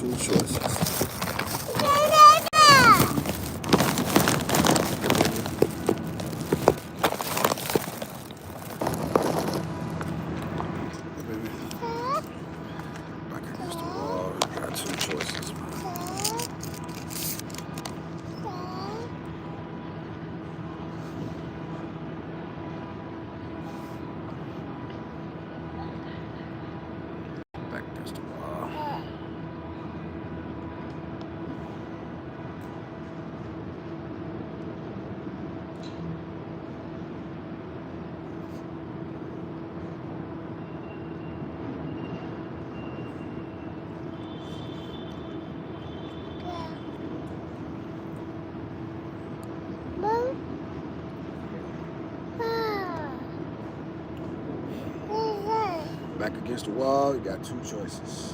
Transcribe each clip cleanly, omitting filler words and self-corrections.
two choices. Back against the wall, you got two choices, man. Back against the wall. Back against the wall, you got two choices.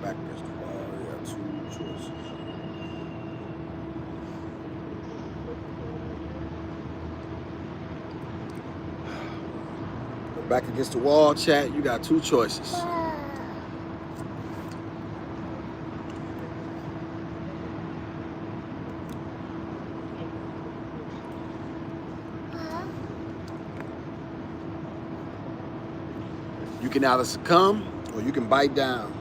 Back against the wall, you got two choices. Back against the wall, chat, you got two choices. You can either succumb or you can bite down.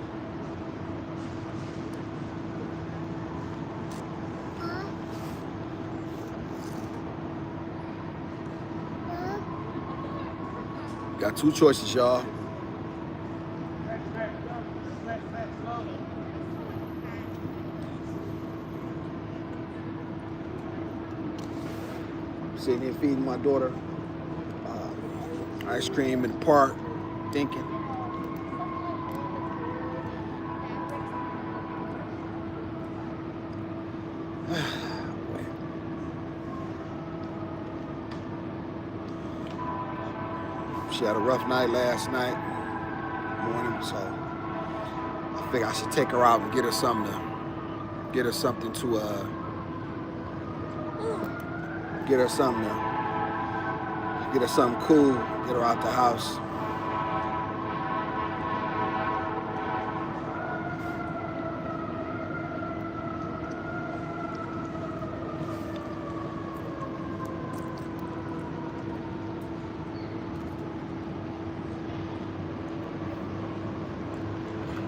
Got two choices, y'all. Sitting here feeding my daughter ice cream in the park, thinking. She had a rough night last night morning, so I think I should take her out and get her something to get her something cool, get her out the house.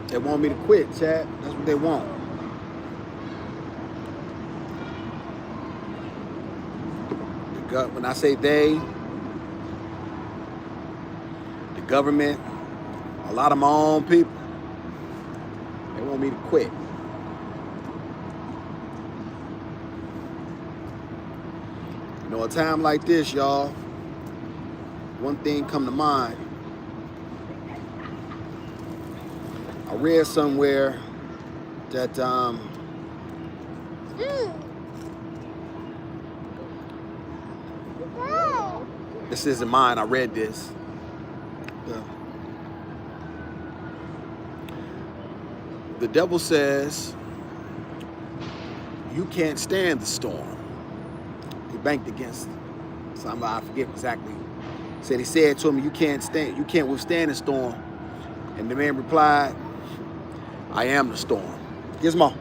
They want me to quit, chat. That's what they want. When I say they, the government, a lot of my own people, they want me to quit. You know, a time like this, y'all, one thing come to mind. I read somewhere that this isn't mine. I read this. The devil says you can't stand the storm. He banked against somebody. I forget exactly. He said to him, you can't withstand the storm. And the man replied, I am the storm. Gizmo.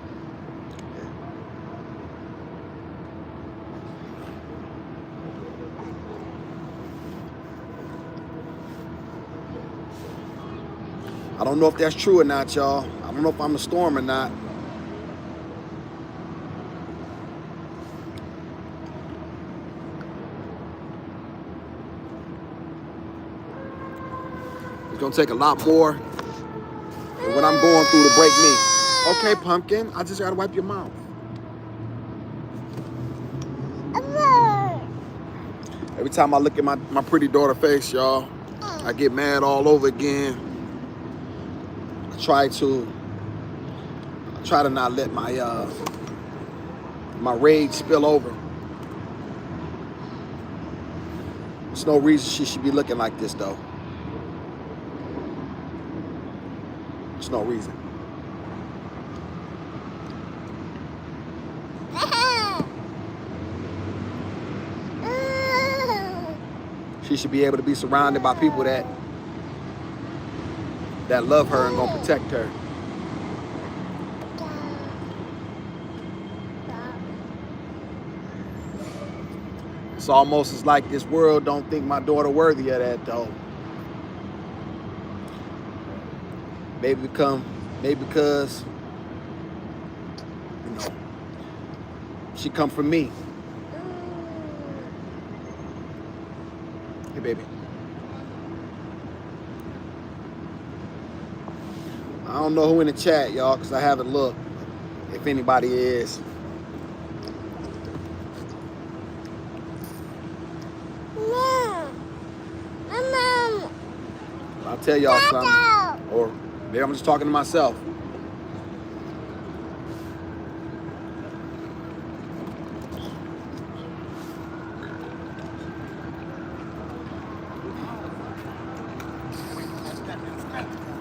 I don't know if that's true or not, y'all. I don't know if I'm the storm or not. It's gonna take a lot more than what I'm going through to break me. Okay, Pumpkin, I just gotta wipe your mouth. Every time I look at my pretty daughter face, y'all, I get mad all over again. I try to not let my rage spill over. There's no reason she should be looking like this, though. There's no reason. She should be able to be surrounded by people that love her and gonna protect her. It's almost as like this world don't think my daughter worthy of that though. Maybe because, you know, she come from me. Hey, baby. I don't know who in the chat, y'all, because I haven't looked. If anybody is. I'll tell y'all something. Or maybe I'm just talking to myself.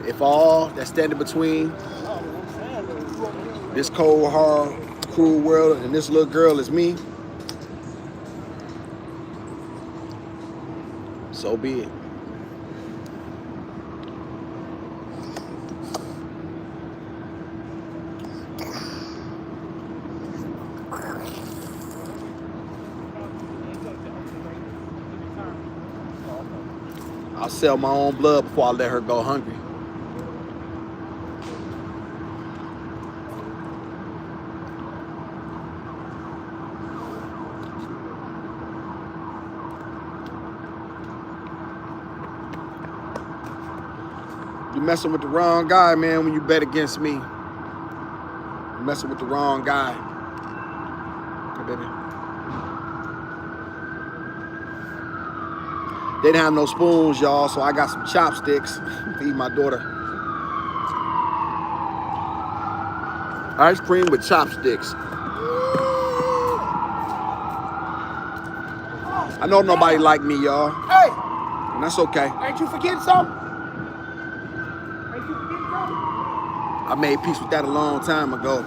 If all that's standing between this cold, hard, cruel world and this little girl is me, so be it. I'll sell my own blood before I let her go hungry. You're messing with the wrong guy, man, when you bet against me. You're messing with the wrong guy. Hey, baby. They didn't have no spoons, y'all, so I got some chopsticks to eat my daughter. Ice cream with chopsticks. I know nobody like me, y'all. Hey! And that's okay. Ain't you forgetting something? Ain't you forgetting something? I made peace with that a long time ago.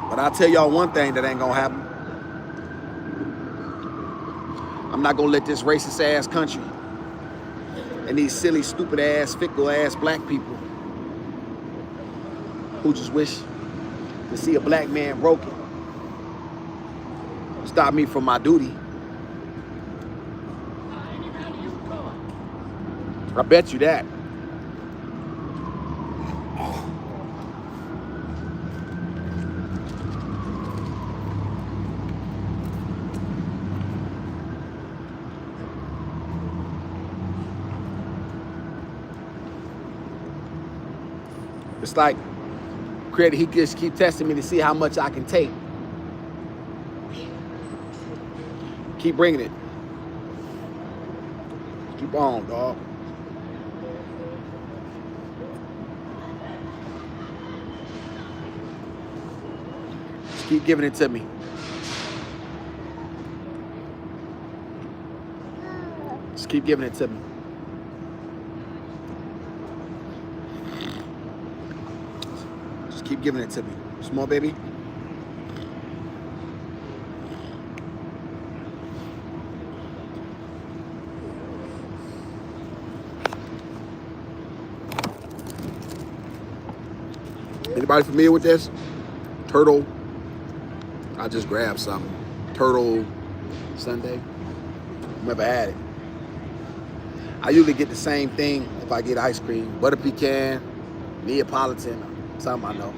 But I'll tell y'all one thing that ain't gonna happen. I'm not gonna let this racist ass country and these silly, stupid ass, fickle ass black people who just wish to see a black man broken stop me from my duty. I bet you that. It's like, Creator, he just keep testing me to see how much I can take. Keep bringing it. Keep on, dog. Just keep giving it to me. Just keep giving it to me. Just keep giving it to me. Small baby. Anybody familiar with this? Turtle. I just grabbed some. Turtle sundae. Never had it. I usually get the same thing if I get ice cream. Butter pecan, Neapolitan, something I know.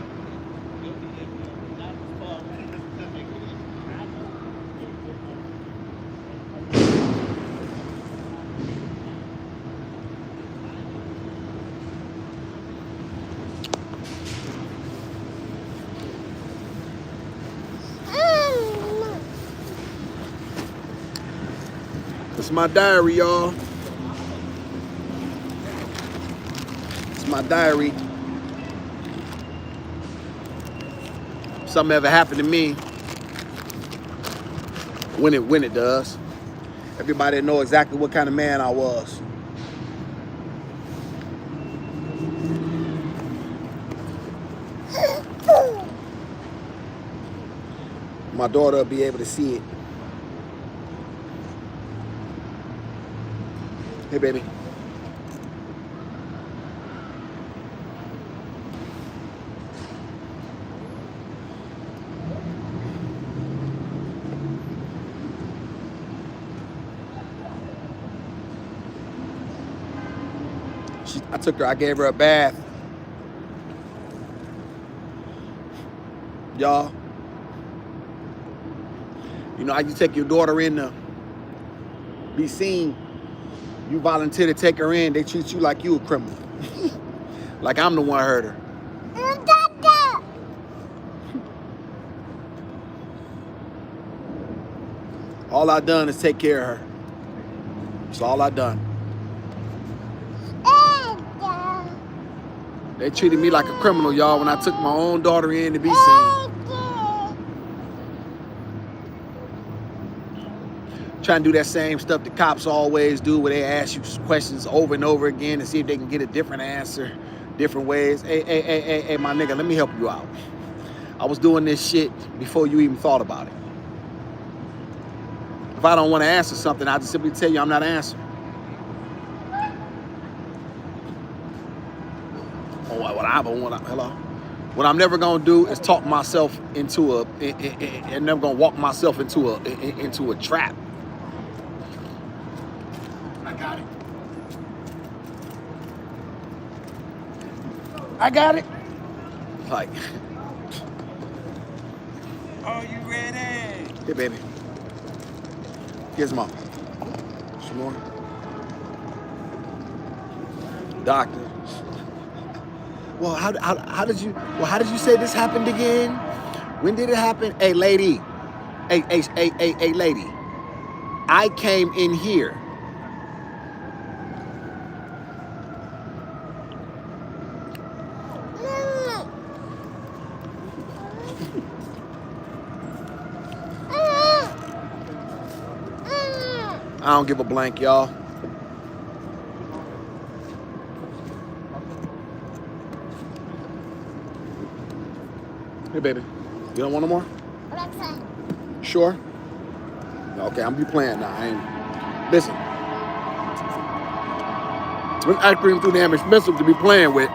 It's my diary, y'all. It's my diary. If something ever happened to me, when it does, everybody know exactly what kind of man I was. my daughter will be able to see it. Hey, baby. I gave her a bath. Y'all, you know how you take your daughter in to be seen? You volunteer to take her in, they treat you like you a criminal. Like I'm the one who hurt her. All I done is take care of her. That's all I done. They treated me like a criminal, y'all, when I took my own daughter in to be seen. Trying to do that same stuff the cops always do, where they ask you questions over and over again to see if they can get a different answer, different ways. Hey, my nigga, let me help you out. I was doing this shit before you even thought about it. If I don't want to answer something, I'll just simply tell you I'm not answering. What I'm never gonna do is talk myself into and never gonna walk myself into a trap. I got it. I got it. Like, Are you ready? hey, baby. Here's mom. Some more. Doctor. Well, how did you say this happened again? When did it happen? Hey, lady. Hey, lady. I came in here. I don't give a blank, y'all. Hey, baby. You don't want no more? Sure? Okay, I'm gonna be playing now. Listen. This ice cream too damn expensive to be playing with.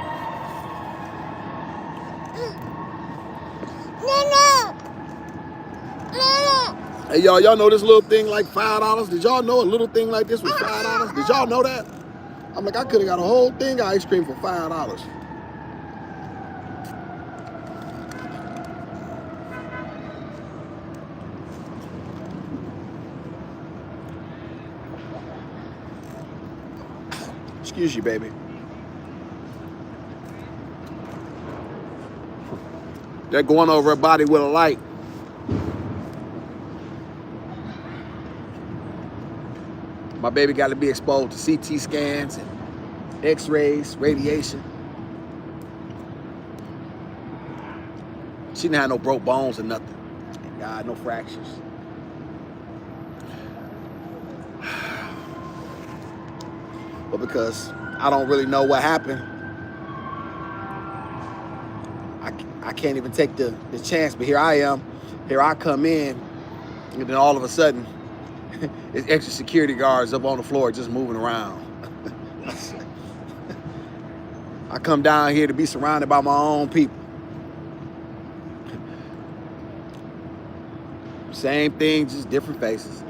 Hey, y'all know this little thing like $5? Did y'all know a little thing like this was $5? Did y'all know that? I'm like, I could have got a whole thing of ice cream for $5. Excuse you, baby. They're going over her body with a light. My baby got to be exposed to CT scans and X-rays, radiation. She didn't have no broke bones or nothing. Thank God, no fractures. But because I don't really know what happened, I can't even take the chance. But here I am. Here I come in, and then all of a sudden, it's extra security guards up on the floor just moving around. I come down here to be surrounded by my own people. Same thing, just different faces.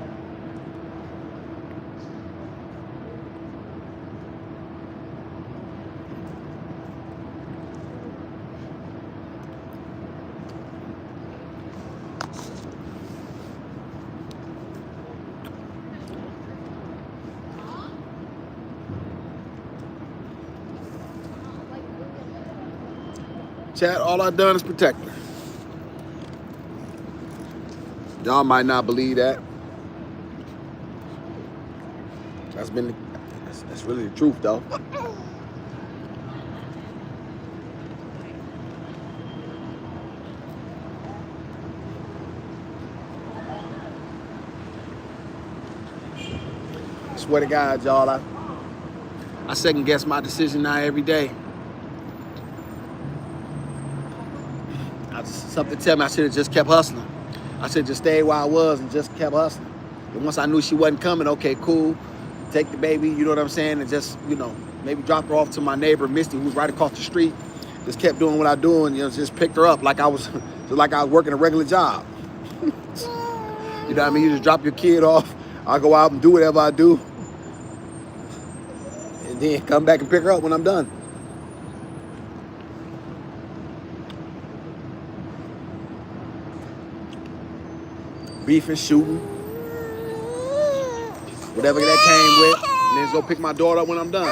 Chat, all I've done is protect her. Y'all might not believe that. That's really the truth, though. I swear to God, y'all, I second guess my decision now every day. Something tell me I should have just kept hustling. I should just stay where I was and just kept hustling. And once I knew she wasn't coming, okay, cool. Take the baby, you know what I'm saying, and just, you know, maybe drop her off to my neighbor, Misty, who's right across the street. Just kept doing what I do and, you know, just picked her up like I was working a regular job. You know what I mean? You just drop your kid off. I go out and do whatever I do. And then come back and pick her up when I'm done. Beefing, shooting, whatever that came with, and then just go pick my daughter up when I'm done.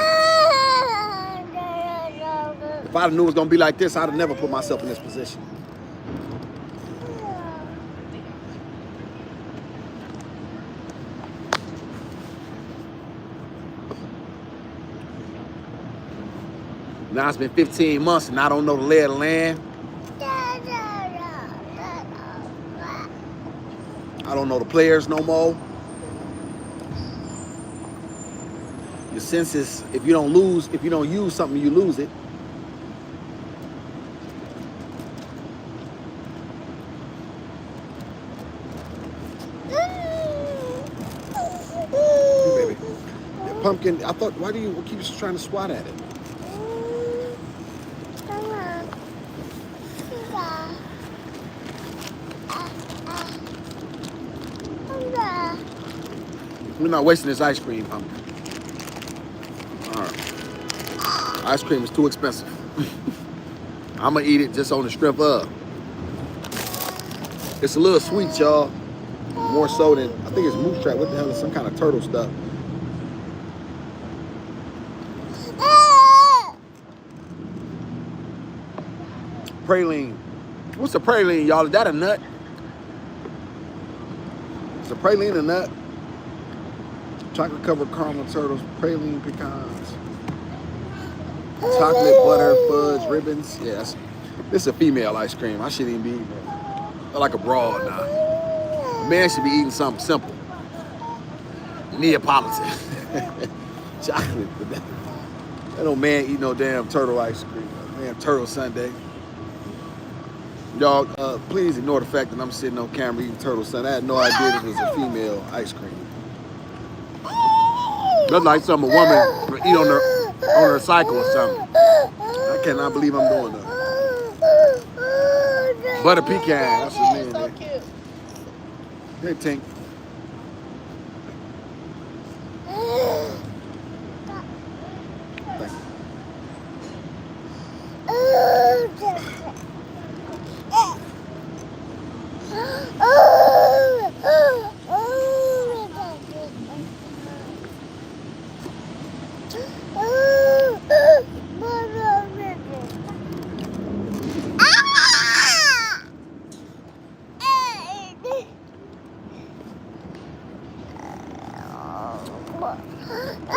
If I knew it was gonna be like this, I'd have never put myself in this position. Now it's been 15 months and I don't know the lay of the land. I don't know the players no more. Your senses, if you don't use something, you lose it. Baby. That pumpkin, I thought, why do you keep trying to swat at it? We're not wasting this ice cream, pumpkin. All right. Ice cream is too expensive. I'm gonna eat it just on the strength of. It's a little sweet, y'all. More so than, I think it's moose trap. What the hell is some kind of turtle stuff? Praline. What's a praline, y'all? Is that a nut? Is a praline a nut? Chocolate covered caramel turtles, praline pecans, chocolate butter fudge ribbons. Yes, this is a female ice cream. I shouldn't even be eating it. I like a broad now. A man should be eating something simple. Neapolitan. Chocolate. That old man eat no damn turtle ice cream. Damn turtle sundae. Y'all, please ignore the fact that I'm sitting on camera eating turtle sundae. I had no idea this was a female ice cream. That's like something a woman would eat on her cycle or something. I cannot believe I'm doing that. Butter pecan. That's what man. So cute. Hey, Tink. Thank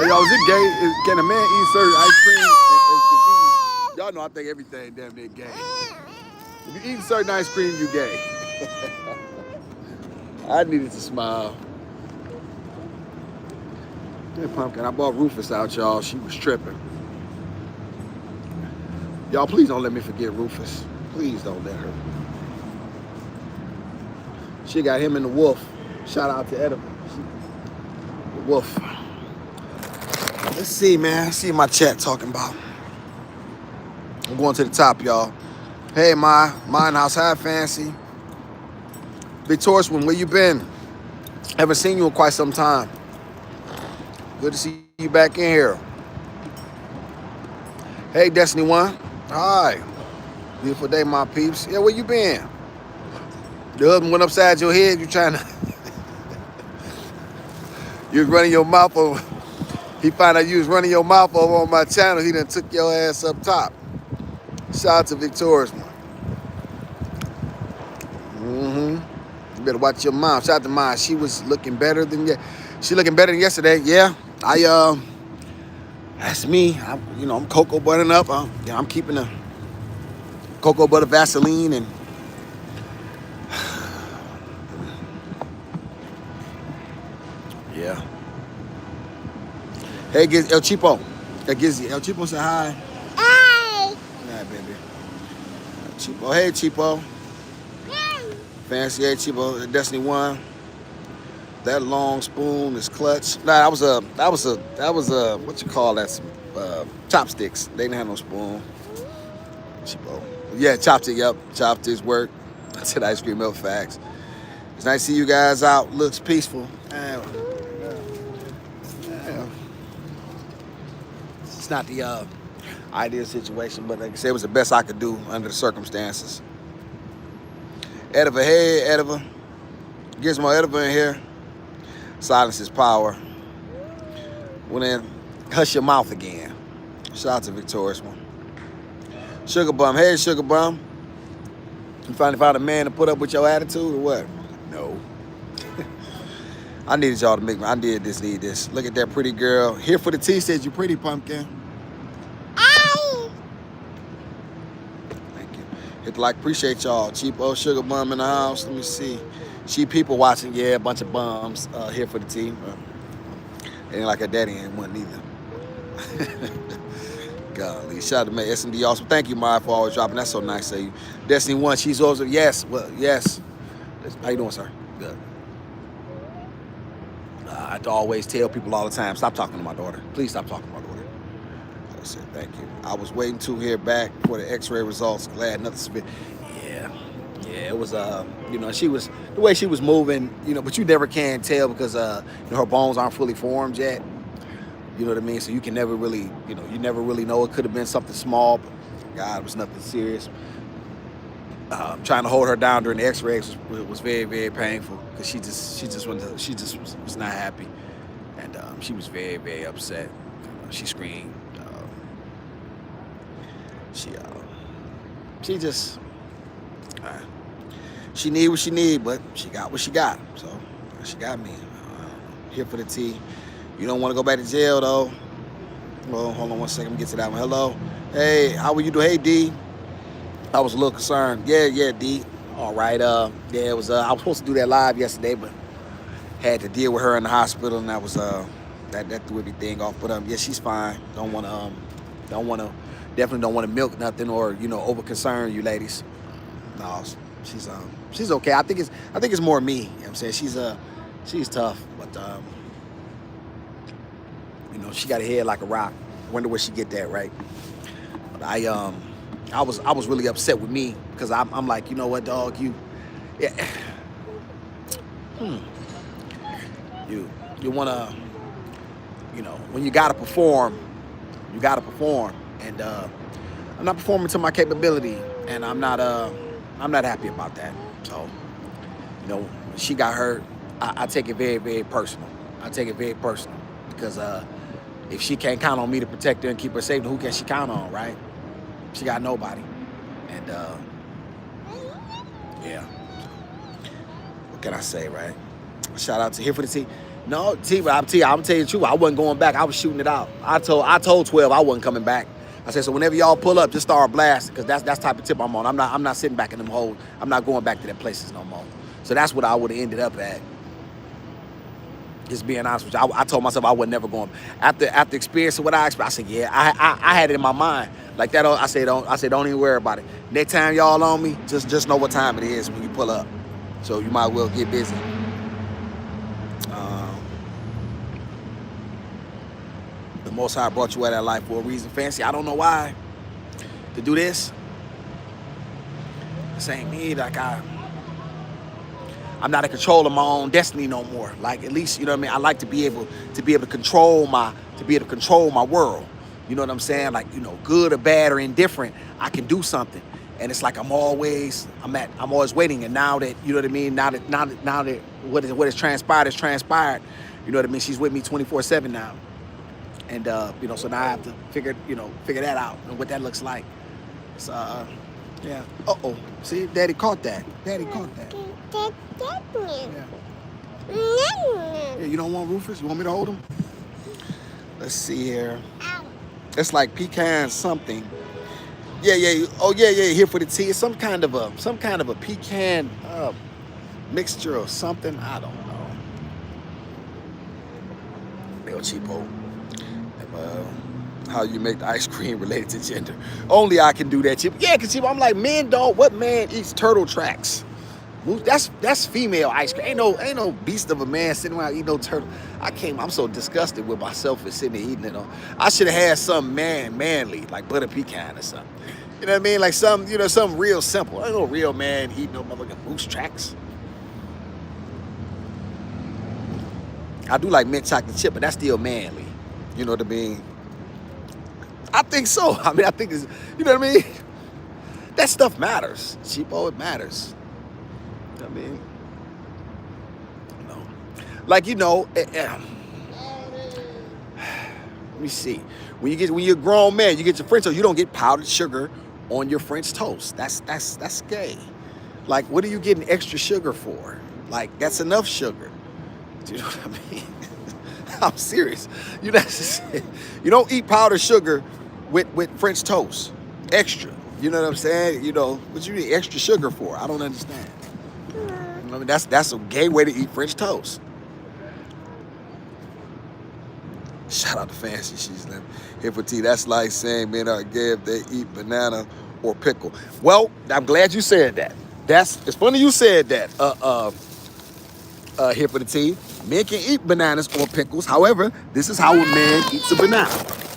Hey, y'all, is it gay? Can a man eat certain ice cream? Y'all know I think everything damn near gay. If you eat certain ice cream, you gay. I needed to smile. Hey, pumpkin, I bought Rufus out, y'all. She was tripping. Y'all, please don't let me forget Rufus. Please don't let her. She got him and the wolf. Shout out to Edison. The wolf. Let's see, man. See my chat talking about. I'm going to the top, y'all. Hey, my Mine House High Fancy. Victorious one, where you been? Haven't seen you in quite some time. Good to see you back in here. Hey, Destiny One. Hi. Beautiful day, my peeps. Yeah, where you been? The husband went upside your head. You trying to... you was running your mouth over... He found out you was running your mouth over on my channel. He done took your ass up top. Shout out to Victorious one. You better watch your mom. Shout out to mine. She was looking better than yesterday. Yeah. That's me. I'm cocoa buttering up. I'm keeping the cocoa butter Vaseline and yeah. Hey, El Chipo. El Chipo say hi. Hi. Hi, baby. El Chipo. Hey, Chipo. Fancy Chipo, Destiny 1. That long spoon is clutch. Nah, that was a what you call that? Some, chopsticks. They didn't have no spoon. Cheapo. Yeah, chopstick, yep. Chopsticks work. I said ice cream milk facts. It's nice to see you guys out. Looks peaceful. It's not the ideal situation, but like I said, it was the best I could do under the circumstances. Ediva, hey, Ediva. Gizmo Ediva in here. Silence is power. Well then, hush your mouth again. Shout out to Victorious One. Sugar Bum, hey Sugar Bum. You finally found a man to put up with your attitude or what? No. I needed y'all to make me, I need this. Look at that pretty girl. Here for the tea, says you pretty, pumpkin. Thank you. Hit the like, appreciate y'all. Cheapo Sugar Bum in the house. Let me see. Cheap people watching, yeah, a bunch of bums here for the tea. Ain't like her daddy ain't one either. Golly, shout out to my S&D also. Thank you, Maya, for always dropping. That's so nice of you. Destiny 1, she's also, yes, well, yes. How you doing, sir? Good. I have to always tell people all the time, stop talking to my daughter. Please stop talking to my daughter. I said, thank you. I was waiting to hear back for the x-ray results. Glad nothing severe. Yeah, it was, you know, she was, the way she was moving, you know, but you never can tell because, you know, her bones aren't fully formed yet. You know what I mean? So you can never really, you know, you never really know. It could have been something small, but God, it was nothing serious. Trying to hold her down during the x-rays was very, very painful because she just was not happy. And she was very, very upset. She screamed. She just, she need what she need, but she got what she got. So she got me. Here for the tea. You don't want to go back to jail though. Well, hold on one second. Let me get to that one. Hello. Hey, how are you doing? Hey, D. I was a little concerned. Yeah, D. All right. Yeah, it was. I was supposed to do that live yesterday, but had to deal with her in the hospital, and that was that threw everything off. But yeah, she's fine. Definitely don't want to milk nothing or, you know, over concern you ladies. No, she's okay. I think it's more me. You know what I'm saying? She's tough, but you know, she got a head like a rock. Wonder where she get that, right? But I was really upset with me because I'm like, you know what, dog, you wanna, you know, when you gotta perform, and I'm not performing to my capability, and I'm not happy about that. So, you know, when she got hurt, I take it very, very personal. Because if she can't count on me to protect her and keep her safe, who can she count on, right? She got nobody. And yeah. What can I say, right? Shout out to Here for the Tea. No, T, but I'm gonna tell you the truth. I wasn't going back. I was shooting it out. I told 12 I wasn't coming back. I said, so whenever y'all pull up, just start blasting, because that's the type of tip I'm on. I'm not sitting back in them holes. I'm not going back to them places no more. So that's what I would have ended up at. Just being honest with you, I told myself I was never going. After experiencing what I experienced, I said, yeah, I had it in my mind like that. I said, don't even worry about it. Next time y'all on me, just know what time it is when you pull up. So you might well get busy. The Most High brought you out of that life for a reason, Fancy. I don't know why. To do this. This ain't me. Like I'm not in control of my own destiny no more. Like, at least, you know what I mean? I like to be able to control my world. You know what I'm saying? Like, you know, good or bad or indifferent, I can do something. And it's like I'm always waiting. And now that, you know what I mean? Now that what has transpired is transpired. You know what I mean? She's with me 24/7 now. And you know, so now I have to figure that out and what that looks like. So yeah. See, Daddy caught that. Yeah. Yeah, you don't want Rufus? You want me to hold him? Let's see here. It's like pecan something. Yeah. Oh yeah. Here for the tea. It's some kind of a pecan mixture or something. I don't know. Real cheapo. How you make the ice cream related to gender. Only I can do that, Chip. Yeah, because I'm like, what man eats turtle tracks? That's female ice cream. Ain't no beast of a man sitting around eating no turtle. I'm so disgusted with myself for sitting there eating it. I should have had some manly, like butter pecan or something. You know what I mean? Like something real simple. Ain't no real man eating no motherfucking moose tracks. I do like mint chocolate chip, but that's still manly. You know what I mean? I think so. I mean, I think it's, you know what I mean? That stuff matters. Cheapo, it matters. You know what I mean? No. Like, let me see. When you're a grown man, you get your French toast, you don't get powdered sugar on your French toast. That's gay. Like, what are you getting extra sugar for? Like, that's enough sugar. Do you know what I mean? I'm serious. You don't eat powdered sugar with French toast. Extra. You know what I'm saying? What you need extra sugar for? I don't understand. I mean, that's a gay way to eat French toast. Shout out to Fancy. She's here for tea. That's like saying men are gay if they eat banana or pickle. Well, I'm glad you said that. It's funny you said that. Here for the tea. Men can eat bananas or pickles. However, this is how a man eats a banana.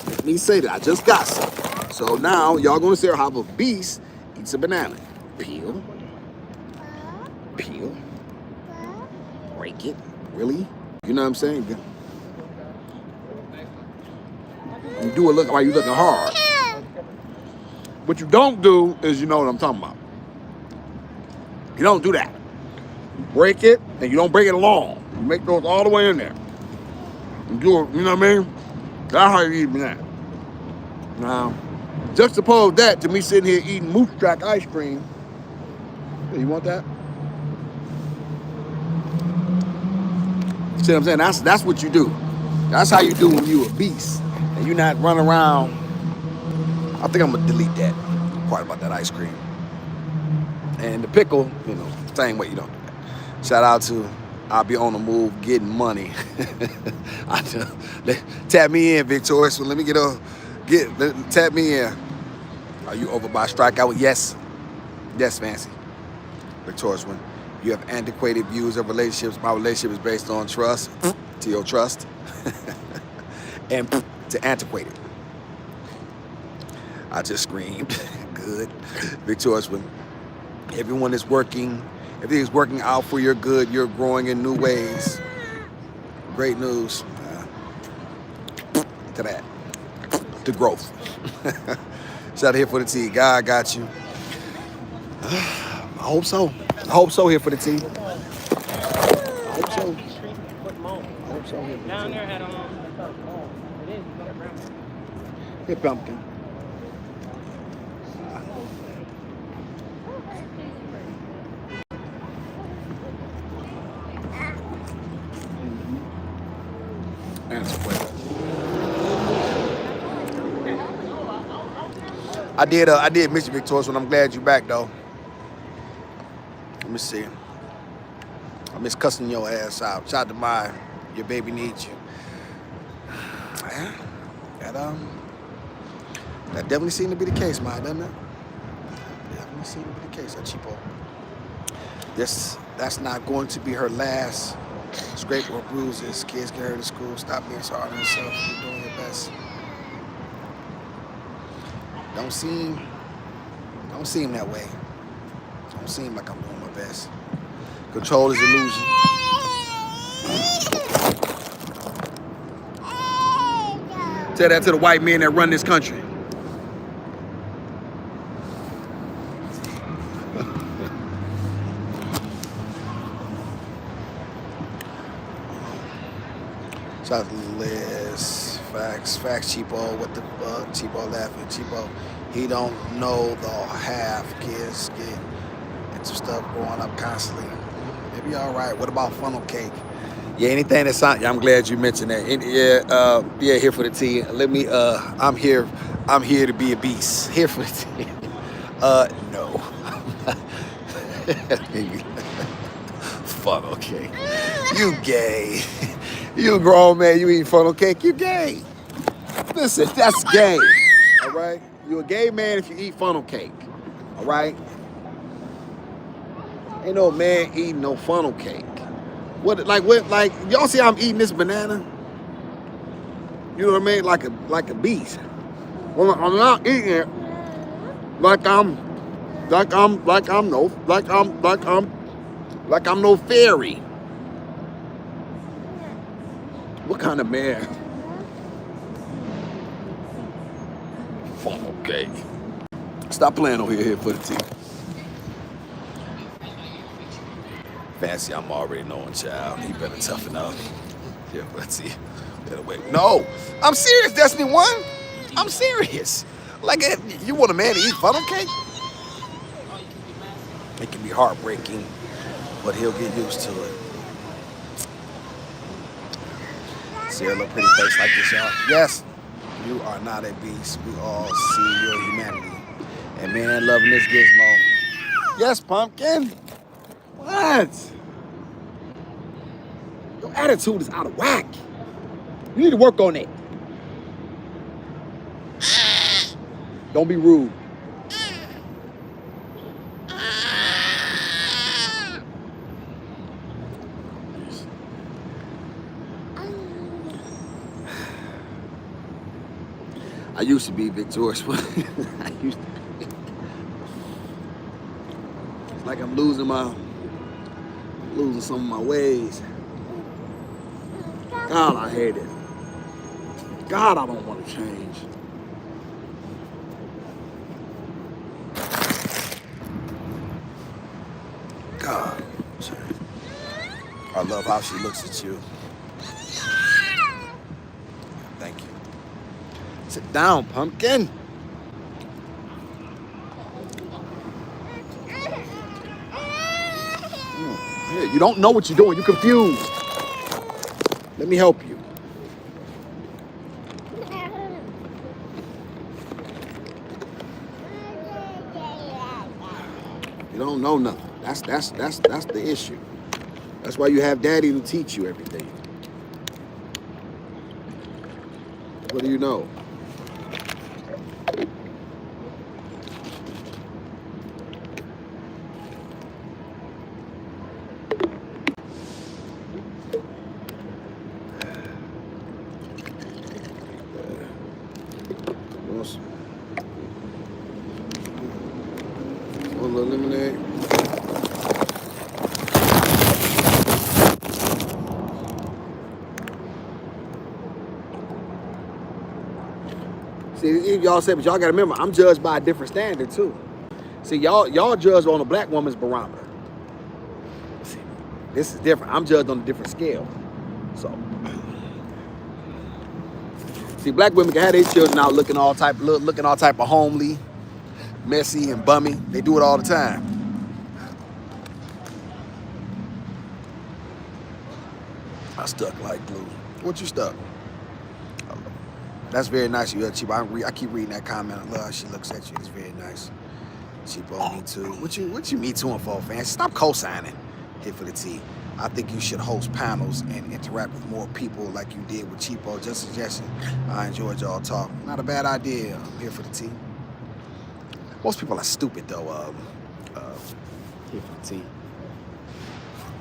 Let me say that. I just got some. So now y'all gonna see how a beast eats a banana. Peel. Break it. Really? You know what I'm saying? You do it look like you looking hard. What you don't do is, you know what I'm talking about. You don't do that. Break it, and you don't break it long. You make those all the way in there. You do it, you know what I mean? That's how you eat banana. Now, juxtapose that to me sitting here eating moose track ice cream. Hey, you want that? See what I'm saying? That's what you do. That's how you do when you a beast. And you not run around. I think I'm gonna delete that part about that ice cream. And the pickle, same way you don't do that. Shout out to I'll be on the move getting money. Tap me in, Victoria. So let me tap me in. Are you over by strikeout? Yes. Yes, Fancy. Victorious one. You have antiquated views of relationships. My relationship is based on trust. To your trust. And to antiquated. I just screamed. Good. Victorious one. Everyone is working. Everything is working out for your good. You're growing in new ways. Great news. To that. To growth. Shout out here for the tea. God got you. I hope so. I hope so here for the tea. I hope so. I hope so here for the tea. Down there at Here, pumpkin. I did miss you, Victorious, and I'm glad you're back, though. Let me see. I miss cussing your ass out. Shout out to Maya. Your baby needs you. Yeah, that definitely seemed to be the case, Maya, doesn't it? Definitely seemed to be the case, that cheapo. That's not going to be her last scrape or bruises. Kids get hurt at school. Stop being so hard on yourself. You're doing your best. Don't seem that way. Don't seem like I'm doing my best. Control is illusion. Tell that to the white men that run this country. Shout out to Liz. Facts, Cheapo. What the fuck? Cheapo laughing. Cheapo. He don't know the half. Kids get into stuff growing up constantly. Maybe all right. What about funnel cake? Yeah, anything that's on. Yeah, I'm glad you mentioned that. Yeah, here for the tea. Let me. I'm here to be a beast. Here for the tea. No. Funnel cake. You gay. You a grown man, you eat funnel cake, you gay. Listen, that's gay, all right? You're a gay man if you eat funnel cake, all right? Ain't no man eating no funnel cake. What like y'all see I'm eating this banana? You know what I mean? Like a beast. Well, I'm not eating it like I'm no fairy. What kind of man? Funnel cake. Stop playing over here for the tea. Fancy, I'm already knowing, child. He better toughen up. Yeah, let's see. Better wait. No, I'm serious, Destiny One. I'm serious. Like, you want a man to eat funnel cake? It can be heartbreaking, but he'll get used to it. See her little pretty face like this, y'all? Yes, you are not a beast. We all see your humanity. And man, loving this gizmo. Yes, Pumpkin. What? Your attitude is out of whack. You need to work on it. Don't be rude. I used to be victorious, but I used to be. It's like I'm losing some of my ways. God, I hate it. God, I don't want to change. God, change. I love how she looks at you. Thank you. Sit down, Pumpkin. Here, you don't know what you're doing. You're confused. Let me help you. You don't know nothing. That's the issue. That's why you have daddy to teach you everything. What do you know? One little lemonade. See, y'all say, but y'all gotta remember, I'm judged by a different standard too. See, y'all judge on a black woman's barometer. See, this is different. I'm judged on a different scale. So, see, black women can have their children out looking all type of homely, messy, and bummy. They do it all the time. I stuck like glue. What you stuck? That's very nice of you, Cheapo. I keep reading that comment. I love how she looks at you. It's very nice. Cheapo, me too. What you me too for, fans? Stop co-signing. Here for the tea. I think you should host panels and interact with more people like you did with Cheapo. Just a suggestion. I enjoyed y'all talk. Not a bad idea. I'm here for the tea. Most people are stupid though. Here for the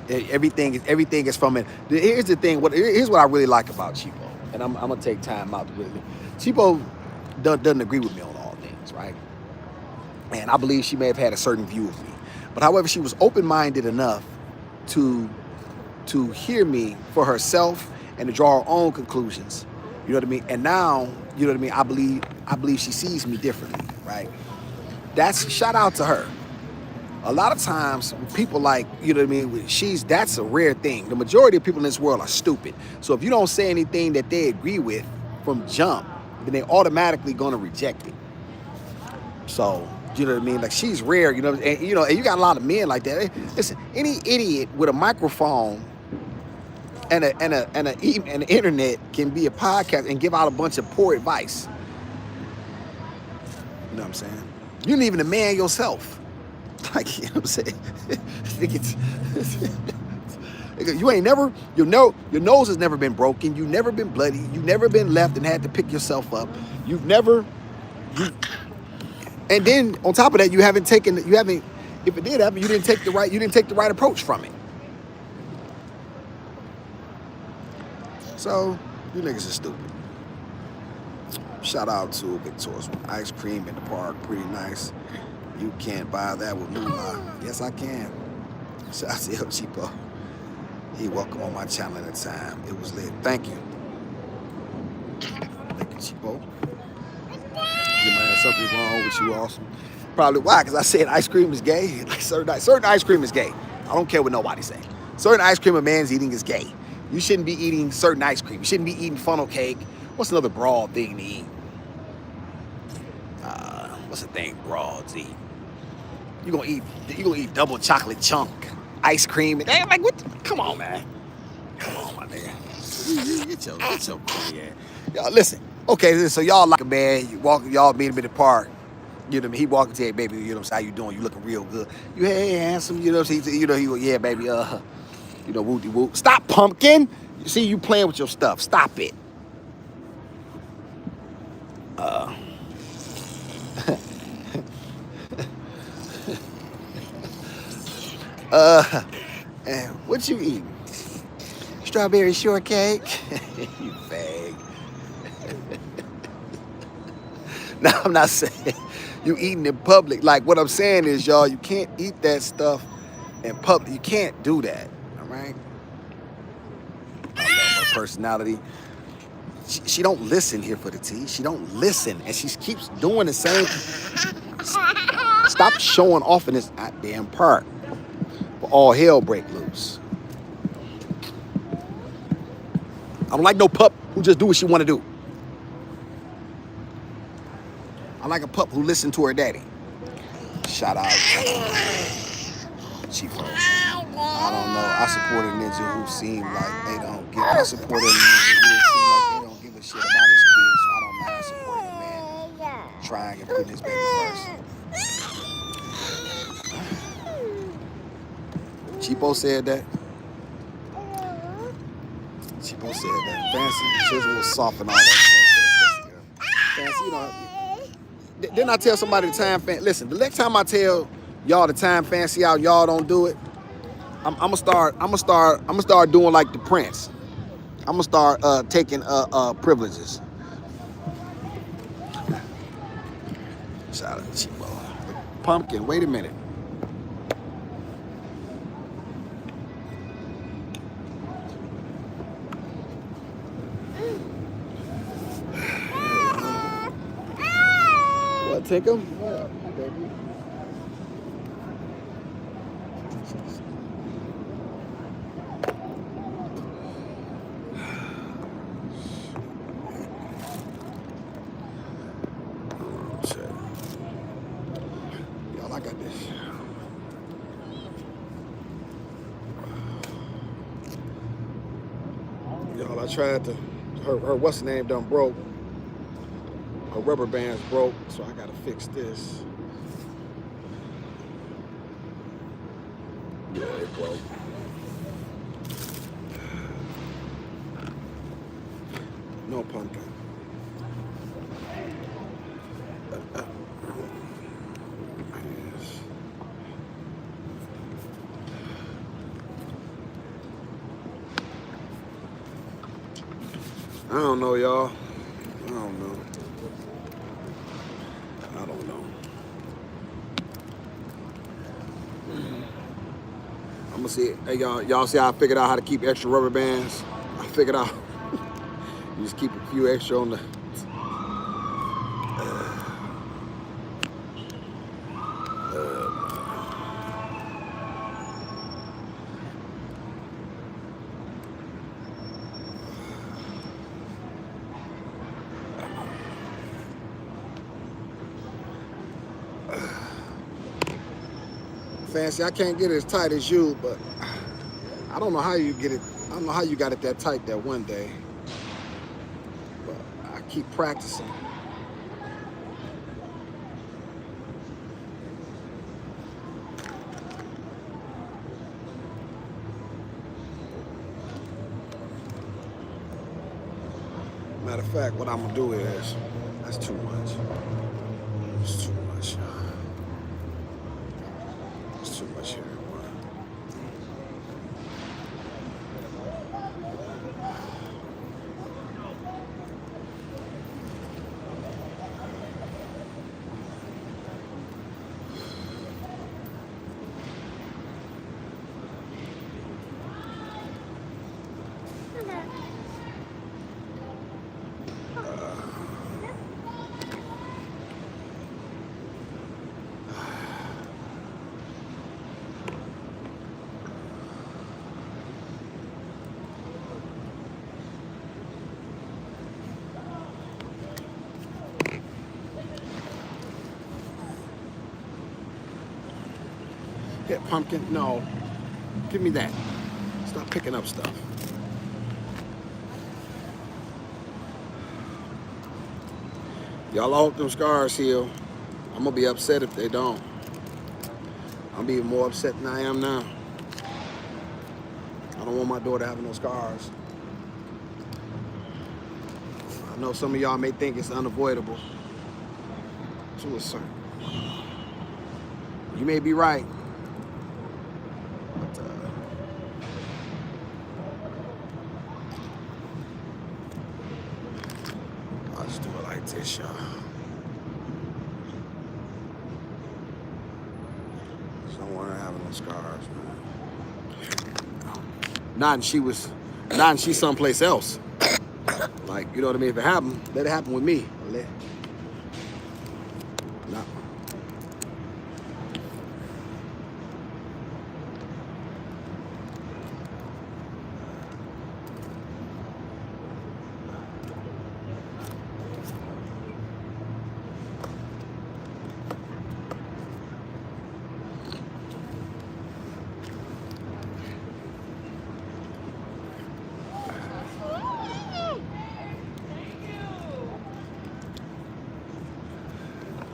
tea. Everything is from it. Here's the thing. Here's what I really like about Cheapo. And I'm gonna take time out to really. Cheapo doesn't agree with me on all things, right? And I believe she may have had a certain view of me, but however, she was open-minded enough to hear me for herself and to draw her own conclusions. You know what I mean? And now, you know what I mean? I believe she sees me differently, right? That's shout out to her. A lot of times, people like, you know what I mean, that's a rare thing. The majority of people in this world are stupid. So if you don't say anything that they agree with from jump, then they're automatically going to reject it. So, you know what I mean? Like, she's rare, you know, and you got a lot of men like that. Listen, any idiot with a microphone and an internet can be a podcast and give out a bunch of poor advice. You know what I'm saying? You're not even a man yourself. Like, you know what I'm saying? You ain't never, your nose has never been broken. You've never been bloody. You've never been left and had to pick yourself up. And then on top of that, you haven't if it did happen, you didn't take the right approach from it. So you niggas are stupid. Shout out to Victoria's ice cream in the park, pretty nice. You can't buy that with moolah. Yes, I can. Shout out to El Cheapo. He welcome on my channel at the time. It was lit. Thank you. Thank you, Cheapo. You might have something wrong with you, awesome. Probably why? Because I said ice cream is gay. Like certain ice cream is gay. I don't care what nobody say. Certain ice cream a man's eating is gay. You shouldn't be eating certain ice cream. You shouldn't be eating funnel cake. What's another broad thing to eat? What's the thing broads eat? You gonna eat double chocolate chunk ice cream? And like what? Come on, man. Come on, my nigga. Get your pretty ass. Y'all listen. Okay, so y'all like a man. Y'all meet him in the park. You know what I mean? He walking to you, hey, baby. You know what I'm saying? How you doing? You looking real good. You hey handsome. You know what I'm saying? You know he yeah, baby. You know wooty woo. Stop, pumpkin. You see you playing with your stuff. Stop it. And what you eating? Strawberry shortcake? You fag. No, I'm not saying you eating in public. Like what I'm saying is, y'all, you can't eat that stuff in public. You can't do that. All right? I love her personality. She don't listen here for the tea. She don't listen, and she keeps doing the same. Stop showing off in this goddamn park. But all hell break loose. I don't like no pup who just do what she want to do. I like a pup who listen to her daddy. Shout out Chief. I don't know. I support a ninja who seem like they don't give. I support a ninja who seem like they don't give a shit about his kids. So I don't mind supporting a man trying and putting his baby first. Cheapo said that. Cheapo said that. Fancy chisel was soft and all that. Fancy, you know. Didn't I tell somebody the time fancy? Listen, the next time I tell y'all the time fancy out, y'all don't do it. I'm gonna start doing like the Prince. I'm gonna start taking privileges. Shout out to Cheapo. Pumpkin, wait a minute. What, take him? What, baby? Y'all, I got this. Y'all, I tried to, her what's the name done broke. Her rubber band's broke, so I gotta fix this. Yeah, it broke. No pumpkin. Yes. I don't know, y'all. I don't know. I don't know. I'm gonna see. Hey, y'all see how I figured out how to keep extra rubber bands? I figured out. You just keep a few extra on the. Fancy, I can't get it as tight as you, but I don't know how you get it. I don't know how you got it that tight that one day. But I keep practicing. Matter of fact, what I'm gonna do is, that's too much. It's too much. much here. Hit pumpkin? No. Give me that. Stop picking up stuff. Y'all hope them scars heal. I'm gonna be upset if they don't. I'm be more upset than I am now. I don't want my daughter having no scars. I know some of y'all may think it's unavoidable. To a certain. You may be right. But, I'll just do it like this, y'all. Just don't want her having no scars, man. Not she's someplace else. Like, you know what I mean? If it happened, let it happen with me. No.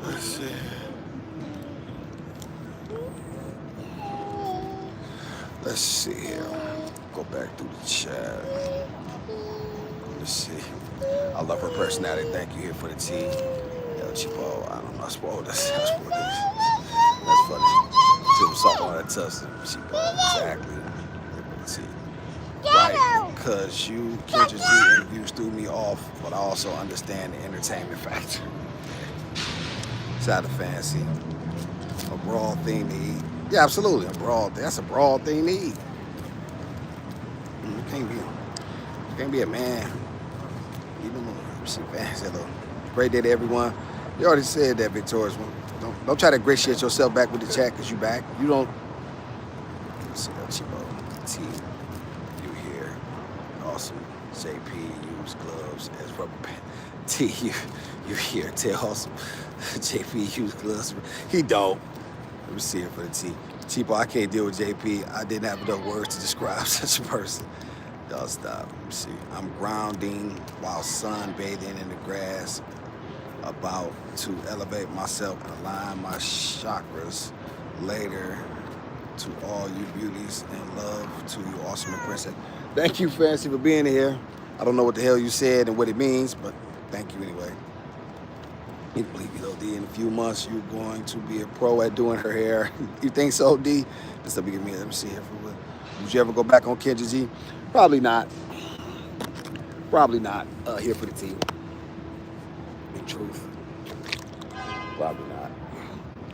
Let's see. Let's see here. Go back through the chat. Let's see. I love her personality. Thank you here for the tea. Yo, Chipo, I don't know. I suppose that's what it is. That's funny. She was talking on that tussle. Chipo, exactly. Here for the tea. Right, because you, Kendra G, interviews threw me off, but I also understand the entertainment factor. Shout out to Fancy. A broad thing to eat. Yeah, absolutely. That's a broad thing to eat. You can't be a man. Even though, see, Fancy, hello. Great day to everyone. You already said that, Victorious one. Don't try to ingratiate yourself back with the chat because you back. You don't. Let's see that Chipo. T. You here. Awesome. JP use gloves as rubber band. T. You here. Tell awesome. JP use gloves. He don't. Let me see it for the T. Cheapo, I can't deal with JP. I didn't have enough words to describe such a person. Y'all stop. Let me see. I'm grounding while sunbathing in the grass, about to elevate myself and align my chakras later. To all you beauties and love to you, awesome and princess. Thank you, Fancy, for being here. I don't know what the hell you said and what it means, but thank you anyway. You believe you though, D, in a few months you're going to be a pro at doing her hair. You think so, D? Let's let me see here for what. Would you ever go back on Kendra G? Probably not. Probably not. Here for the team. In truth. Probably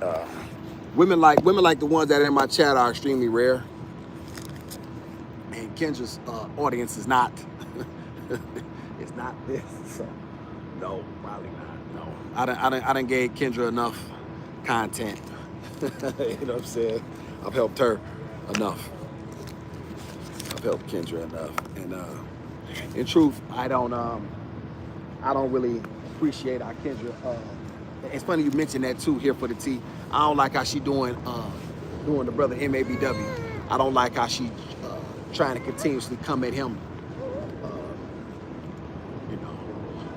not. Women like the ones that are in my chat are extremely rare. And Kendra's audience is not. It's not this. So no, probably not. No, I done gave Kendra enough content. You know what I'm saying? I've helped her enough. I've helped Kendra enough. And in truth, I don't really appreciate how Kendra. It's funny you mentioned that too here for the tea. I don't like how she doing the brother MABW. I don't like how she trying to continuously come at him.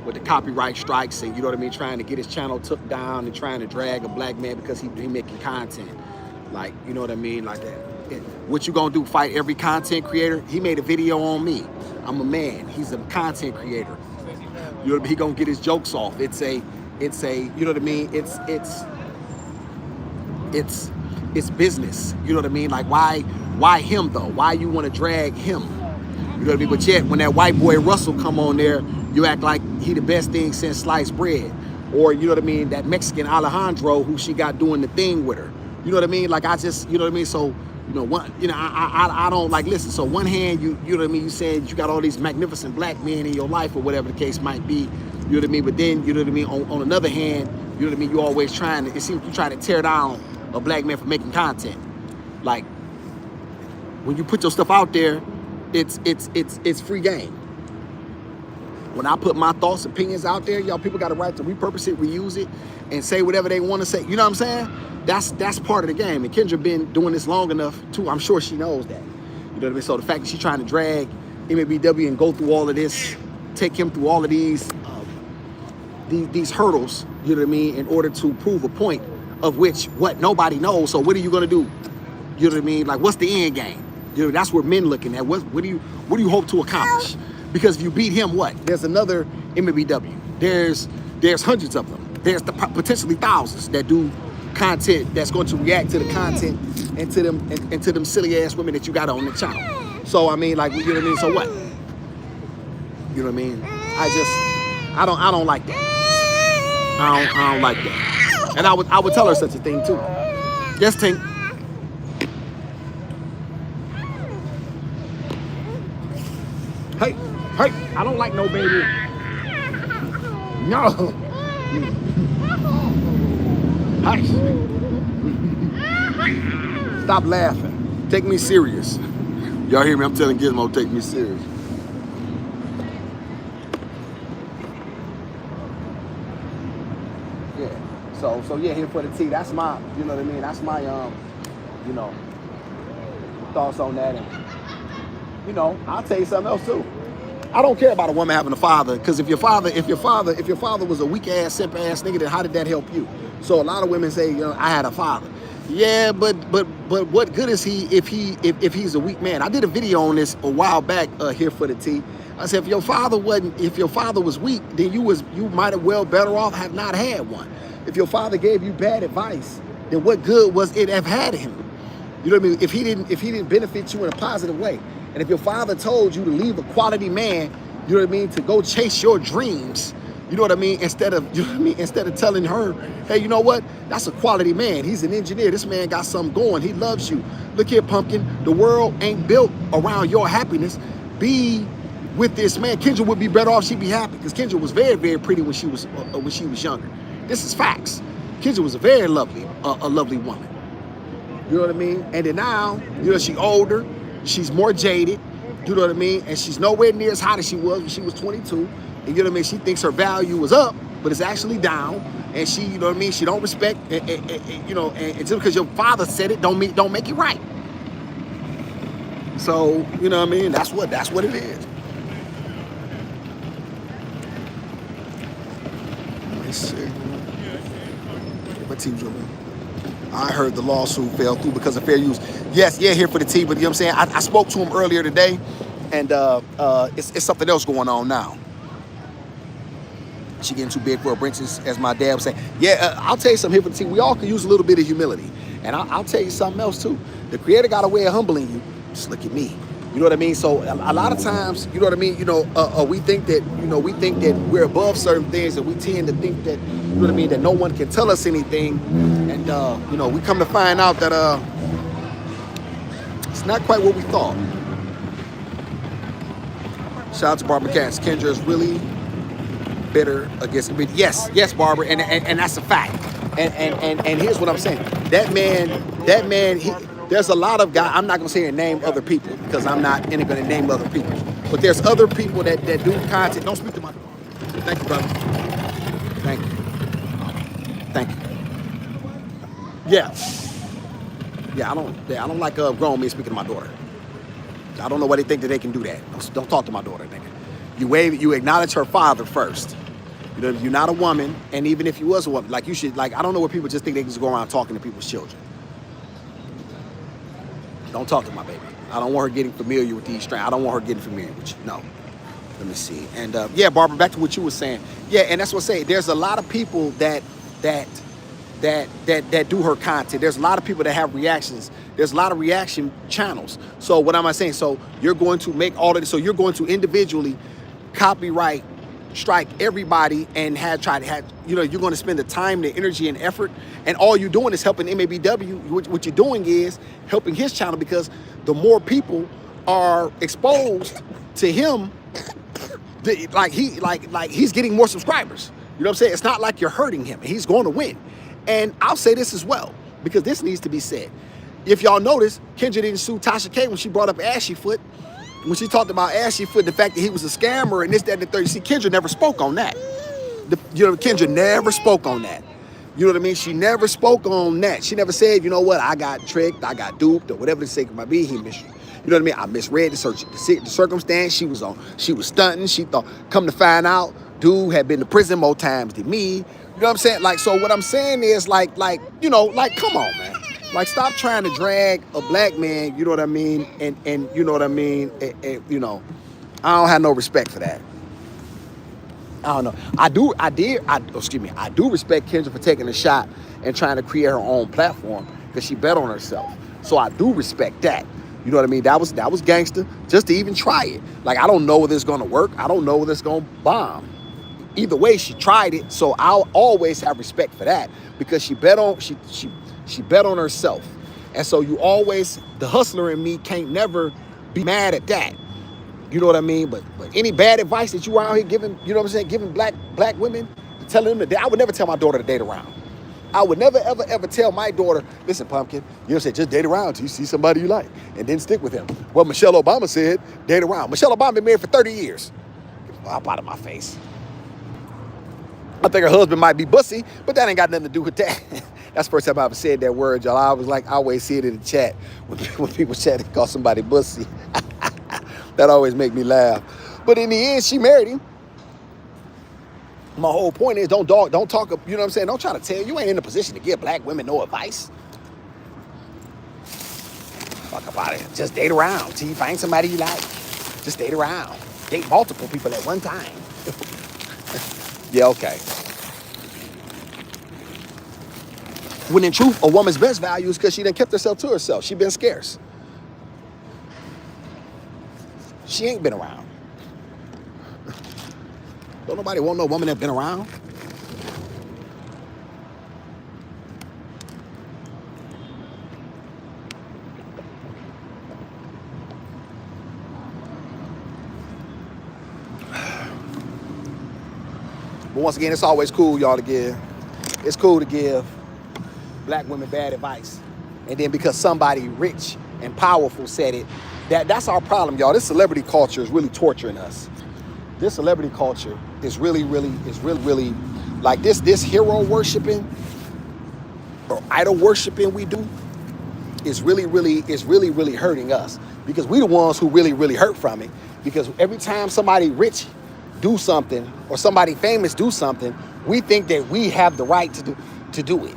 With the copyright strikes and, you know what I mean, trying to get his channel took down and trying to drag a black man because he making content. Like, you know what I mean? Like that. What you gonna do, fight every content creator? He made a video on me. I'm a man. He's a content creator. You know what I mean? He gonna get his jokes off. It's a, you know what I mean? It's it's business. You know what I mean? Like why him though? Why you want to drag him? You know what I mean? But yet when that white boy Russell come on there, you act like he the best thing since sliced bread. Or you know what I mean? That Mexican Alejandro who she got doing the thing with her. You know what I mean? Like I just, you know what I mean? So, you know, I don't like, listen, so one hand, you know what I mean? You saying you got all these magnificent black men in your life or whatever the case might be, you know what I mean? But then, you know what I mean? On another hand, you know what I mean? You always trying to, it seems you try to tear down a black man for making content. Like when you put your stuff out there, it's free game. When I put my thoughts, opinions out there, y'all, people got a right to repurpose it, reuse it, and say whatever they want to say. You know what I'm saying? That's part of the game. And Kendra been doing this long enough too. I'm sure she knows that. You know what I mean? So the fact that she's trying to drag MLBW and go through all of this, take him through all of these hurdles, you know what I mean, in order to prove a point of which what nobody knows. So what are you gonna do? You know what I mean? Like what's the end game? You know, that's where men looking at. What do you hope to accomplish? Because if you beat him, what? There's another MLBW. There's hundreds of them. There's potentially thousands that do content that's going to react to the content and to them silly ass women that you got on the channel. So I mean, like, you know what I mean? So what? You know what I mean? I don't like that. I don't like that. And I would tell her such a thing too. Yes, Tink. Hey, I don't like no baby. No. Hush. Stop laughing. Take me serious. Y'all hear me? I'm telling Gizmo, take me serious. Yeah. So yeah, here for the tea. That's my, you know what I mean? That's my, you know, thoughts on that. And, you know, I'll tell you something else too. I don't care about a woman having a father, because if your father was a weak ass, simp ass nigga, then how did that help you? So a lot of women say, you know, I had a father. Yeah, but what good is he if he's a weak man? I did a video on this a while back here for the tea. I said if your father was weak, then you might have well better off have not had one. If your father gave you bad advice, then what good was it have had him? You know what I mean? If he didn't benefit you in a positive way. And if your father told you to leave a quality man, you know what I mean, to go chase your dreams, you know what I mean, instead of telling her, hey, you know what, that's a quality man. He's an engineer. This man got something going. He loves you. Look here, pumpkin. The world ain't built around your happiness. Be with this man. Kendra would be better off. She'd be happy because Kendra was very, very pretty when she was younger. This is facts. Kendra was a very lovely woman. You know what I mean? And then now, you know, she's older. She's more jaded, you know what I mean? And she's nowhere near as hot as she was when she was 22. And you know what I mean? She thinks her value is up, but it's actually down. And she, you know what I mean? She don't respect, you know, and just because your father said it, don't make it right. So, you know what I mean? That's what it is. Let me see. What team's doing? I heard the lawsuit fell through because of fair use. Yes, yeah, here for the tea, but you know what I'm saying? I spoke to him earlier today, and it's something else going on now. She getting too big for her britches, as my dad was saying. Yeah, I'll tell you something here for the tea. We all can use a little bit of humility. And I'll tell you something else too. The Creator got a way of humbling you. Just look at me. You know what I mean? So a lot of times, you know what I mean? You know, we think that we're above certain things, and we tend to think that, you know what I mean, that no one can tell us anything. And you know, we come to find out that it's not quite what we thought. Shout out to Barbara Katz. Kendra is really bitter against me. Yes, Barbara, and that's a fact. And here's what I'm saying. That man, there's a lot of guys. I'm not gonna say and name other people because I'm not gonna name other people. But there's other people that do content. Don't speak to my. Thank you, brother. Thank you. Yeah. I don't like grown men speaking to my daughter. I don't know why they think that they can do that. Don't talk to my daughter, nigga. You acknowledge her father first. You know, you're not a woman, and even if you was a woman, like you should, like, I don't know where people just think they can just go around talking to people's children. Don't talk to my baby. I don't want her getting familiar with these strands. I don't want her getting familiar with you. No. Let me see. And yeah, Barbara, back to what you were saying. Yeah, and that's what I say. There's a lot of people that that do her content. There's a lot of people that have reactions. There's a lot of reaction channels. So what am I saying? So you're going to make all of this. So you're going to individually copyright strike everybody and you're going to spend the time, the energy, and effort, and all you're doing is helping MABW. What you're doing is helping his channel, because the more people are exposed to him, he's getting more subscribers. You know what I'm saying? It's not like you're hurting him. He's going to win. And I'll say this as well, because this needs to be said. If y'all notice, Kendra didn't sue Tasha K when she brought up Ashy Foot. When she talked about Ashy Foot, the fact that he was a scammer and this, that, and the third. See, Kendra never spoke on that. Kendra never spoke on that. You know what I mean? She never spoke on that. She never said, you know what, I got tricked, I got duped, or whatever the sake might be. You know what I mean? I misread the circumstance. She was stunting. She thought, come to find out, dude had been to prison more times than me. You know what I'm saying? Like, so what I'm saying is come on, man. Like, stop trying to drag a black man, you know what I mean? And you know what I mean? I don't have no respect for that. I don't know. I do respect Kendra for taking a shot and trying to create her own platform, because she bet on herself. So I do respect that. You know what I mean? That was gangster, just to even try it. Like, I don't know whether it's gonna work. I don't know whether it's gonna bomb. Either way, she tried it. So I'll always have respect for that, because she bet on herself. And so the hustler in me can't never be mad at that. You know what I mean? But any bad advice that you out here giving, you know what I'm saying, giving black women, telling them to date, I would never tell my daughter to date around. I would never, ever, ever tell my daughter, listen, Pumpkin, you know what I'm saying, just date around till you see somebody you like, and then stick with him. Well, Michelle Obama said, date around. Michelle Obama been married for 30 years. Up out of my face. I think her husband might be bussy, but that ain't got nothing to do with that. That's the first time I ever said that word, y'all. I always see it in the chat. When people chat, they call somebody bussy. That always make me laugh. But in the end, she married him. My whole point is don't talk, you know what I'm saying? Don't try to tell. You ain't in a position to give black women no advice. Fuck about it. Just date around till you find somebody you like. Just date around. Date multiple people at one time. Yeah, okay. When in truth, a woman's best value is because she done kept herself to herself. She been scarce. She ain't been around. Don't nobody want no woman that been around. But once again, it's always cool, y'all, to give. It's cool to give black women bad advice. And then because somebody rich and powerful said it, that's our problem, y'all. This celebrity culture is really torturing us. This celebrity culture is really like this hero worshiping or idol worshiping we do is really hurting us, because we the ones who really hurt from it. Because every time somebody rich do something or somebody famous do something, we think that we have the right to do it.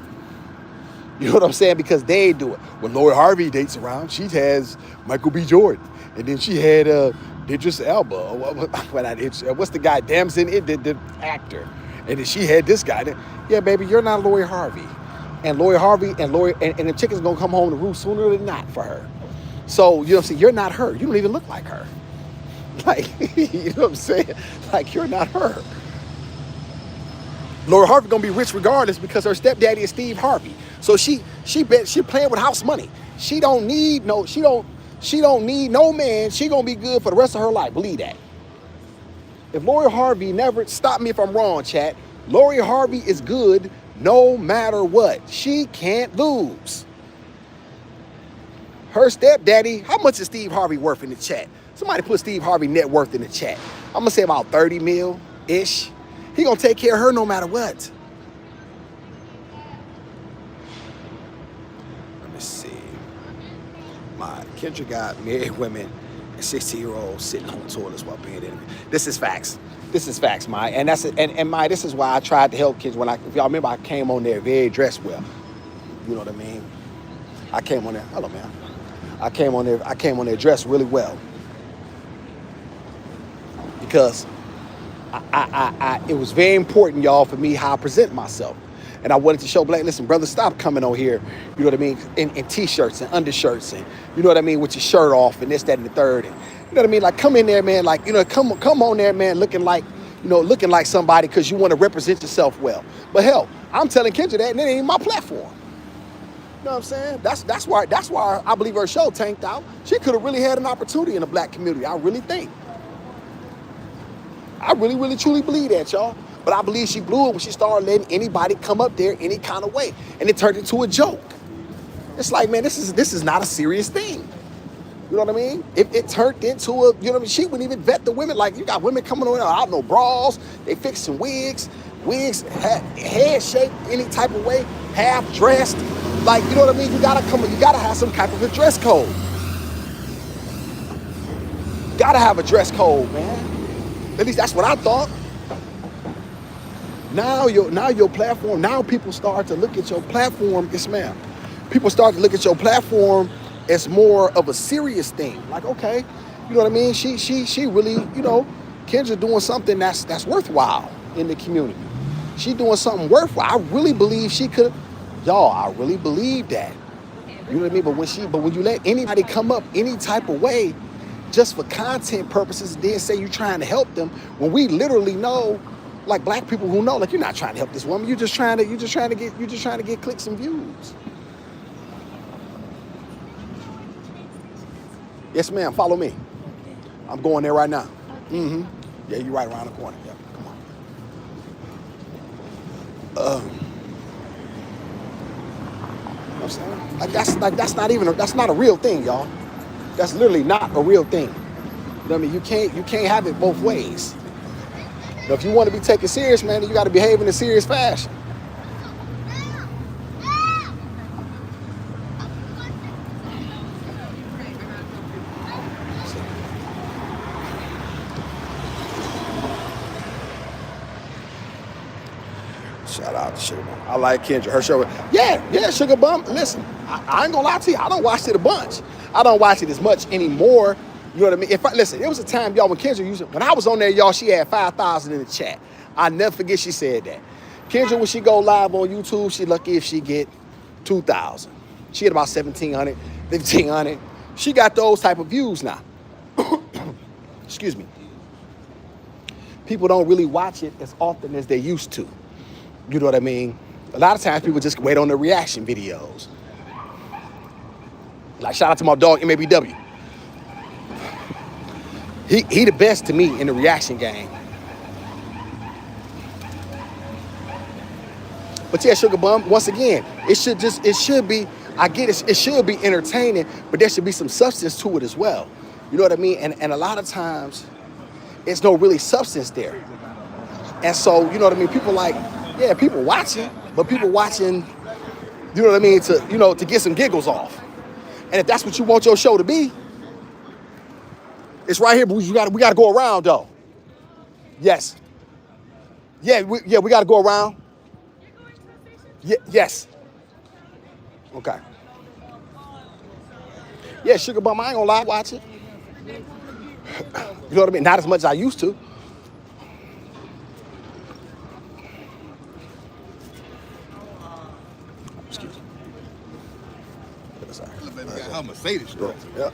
You know what I'm saying? Because they do it. When Lori Harvey dates around, she has Michael B. Jordan, and then she had Idris Elba. What's the guy? Damson, the actor, and then she had this guy. Yeah, baby, you're not Lori Harvey, and Lori Harvey and the chicken's gonna come home to roost sooner than not for her. So you know what I'm saying? You're not her. You don't even look like her. Like, you know what I'm saying? Like, you're not her. Lori Harvey gonna be rich regardless because her stepdaddy is Steve Harvey. So she playing with house money. She don't need no man. She gonna be good for the rest of her life. Believe that. If Lori Harvey never, stop me if I'm wrong, chat. Lori Harvey is good no matter what. She can't lose. Her stepdaddy, how much is Steve Harvey worth in the chat? Somebody put Steve Harvey net worth in the chat. I'm gonna say about 30 mil-ish. He gonna take care of her no matter what. Let me see. My Kendra got married women and 16-year-olds sitting on toilets while being interviewed. This is facts. This is facts, Mai. And this is why I tried to help kids. If y'all remember, I came on there very dressed well. You know what I mean? I came on there. Hello, man. I came on there dressed really well. Because it was very important, y'all, for me how I present myself. And I wanted to show Black, listen, brother, stop coming on here, you know what I mean, in t-shirts and undershirts and, you know what I mean, with your shirt off and this, that, and the third. And, you know what I mean? Like, come in there, man, like, you know, come on there, man, looking like somebody because you want to represent yourself well. But hell, I'm telling Kendra that, and it ain't my platform. You know what I'm saying? That's why I believe her show tanked out. She could have really had an opportunity in the Black community. I really think. I really, really, truly believe that, y'all. But I believe she blew it when she started letting anybody come up there any kind of way, and it turned into a joke. It's like, man, this is not a serious thing. You know what I mean? It turned into a, you know what I mean? She wouldn't even vet the women. Like, you got women coming on out, no bras, they fixing wigs, head shaped any type of way, half dressed. Like, you know what I mean? You gotta have some type of a dress code. Gotta have a dress code, man. At least that's what I thought. Now your platform, now people start to look at your platform, yes ma'am. People start to look at your platform as more of a serious thing. Like, okay, you know what I mean? She really, you know, Kendra doing something that's worthwhile in the community. She doing something worthwhile. I really believe she could, y'all, I really believe that. You know what I mean? But when you let anybody come up any type of way, just for content purposes, then say you're trying to help them, when we literally know, like Black people who know, like, you're not trying to help this woman, you're just trying to get clicks and views. Yes, ma'am, follow me. I'm going there right now. Mm-hmm. Yeah, you're right around the corner. Yeah, come on. You know what I'm saying? That's not a real thing, y'all. That's literally not a real thing. You know what I mean? You can't have it both ways. You know, if you want to be taken serious, man, then you got to behave in a serious fashion. Shout out to Sugar Bum. I like Kendra. Her show. Yeah, Sugar Bum. Listen, I ain't gonna lie to you. I don't watch it a bunch. I don't watch it as much anymore. You know what I mean? Listen, it was a time, y'all, when Kendra used it. When I was on there, y'all, she had 5,000 in the chat. I never forget she said that. Kendra, when she go live on YouTube, she lucky if she get 2,000. She had about 1,700, 1,500. She got those type of views now. Excuse me. People don't really watch it as often as they used to. You know what I mean? A lot of times people just wait on the reaction videos. Like, shout out to my dog, MABW. He the best to me in the reaction game. But yeah, Sugar Bum, once again, it should be, I get it, it should be entertaining, but there should be some substance to it as well. You know what I mean? And a lot of times, it's no really substance there. And so, you know what I mean? People like, yeah, people watching, but people watching, you know what I mean, to get some giggles off. And if that's what you want your show to be, it's right here, but we gotta go around though. Yes. Yeah, we gotta go around. Yes. Okay. Yeah, Sugar Bum, I ain't gonna lie, watch it. You know what I mean? Not as much as I used to. Excuse me. Her Mercedes truck. Yeah.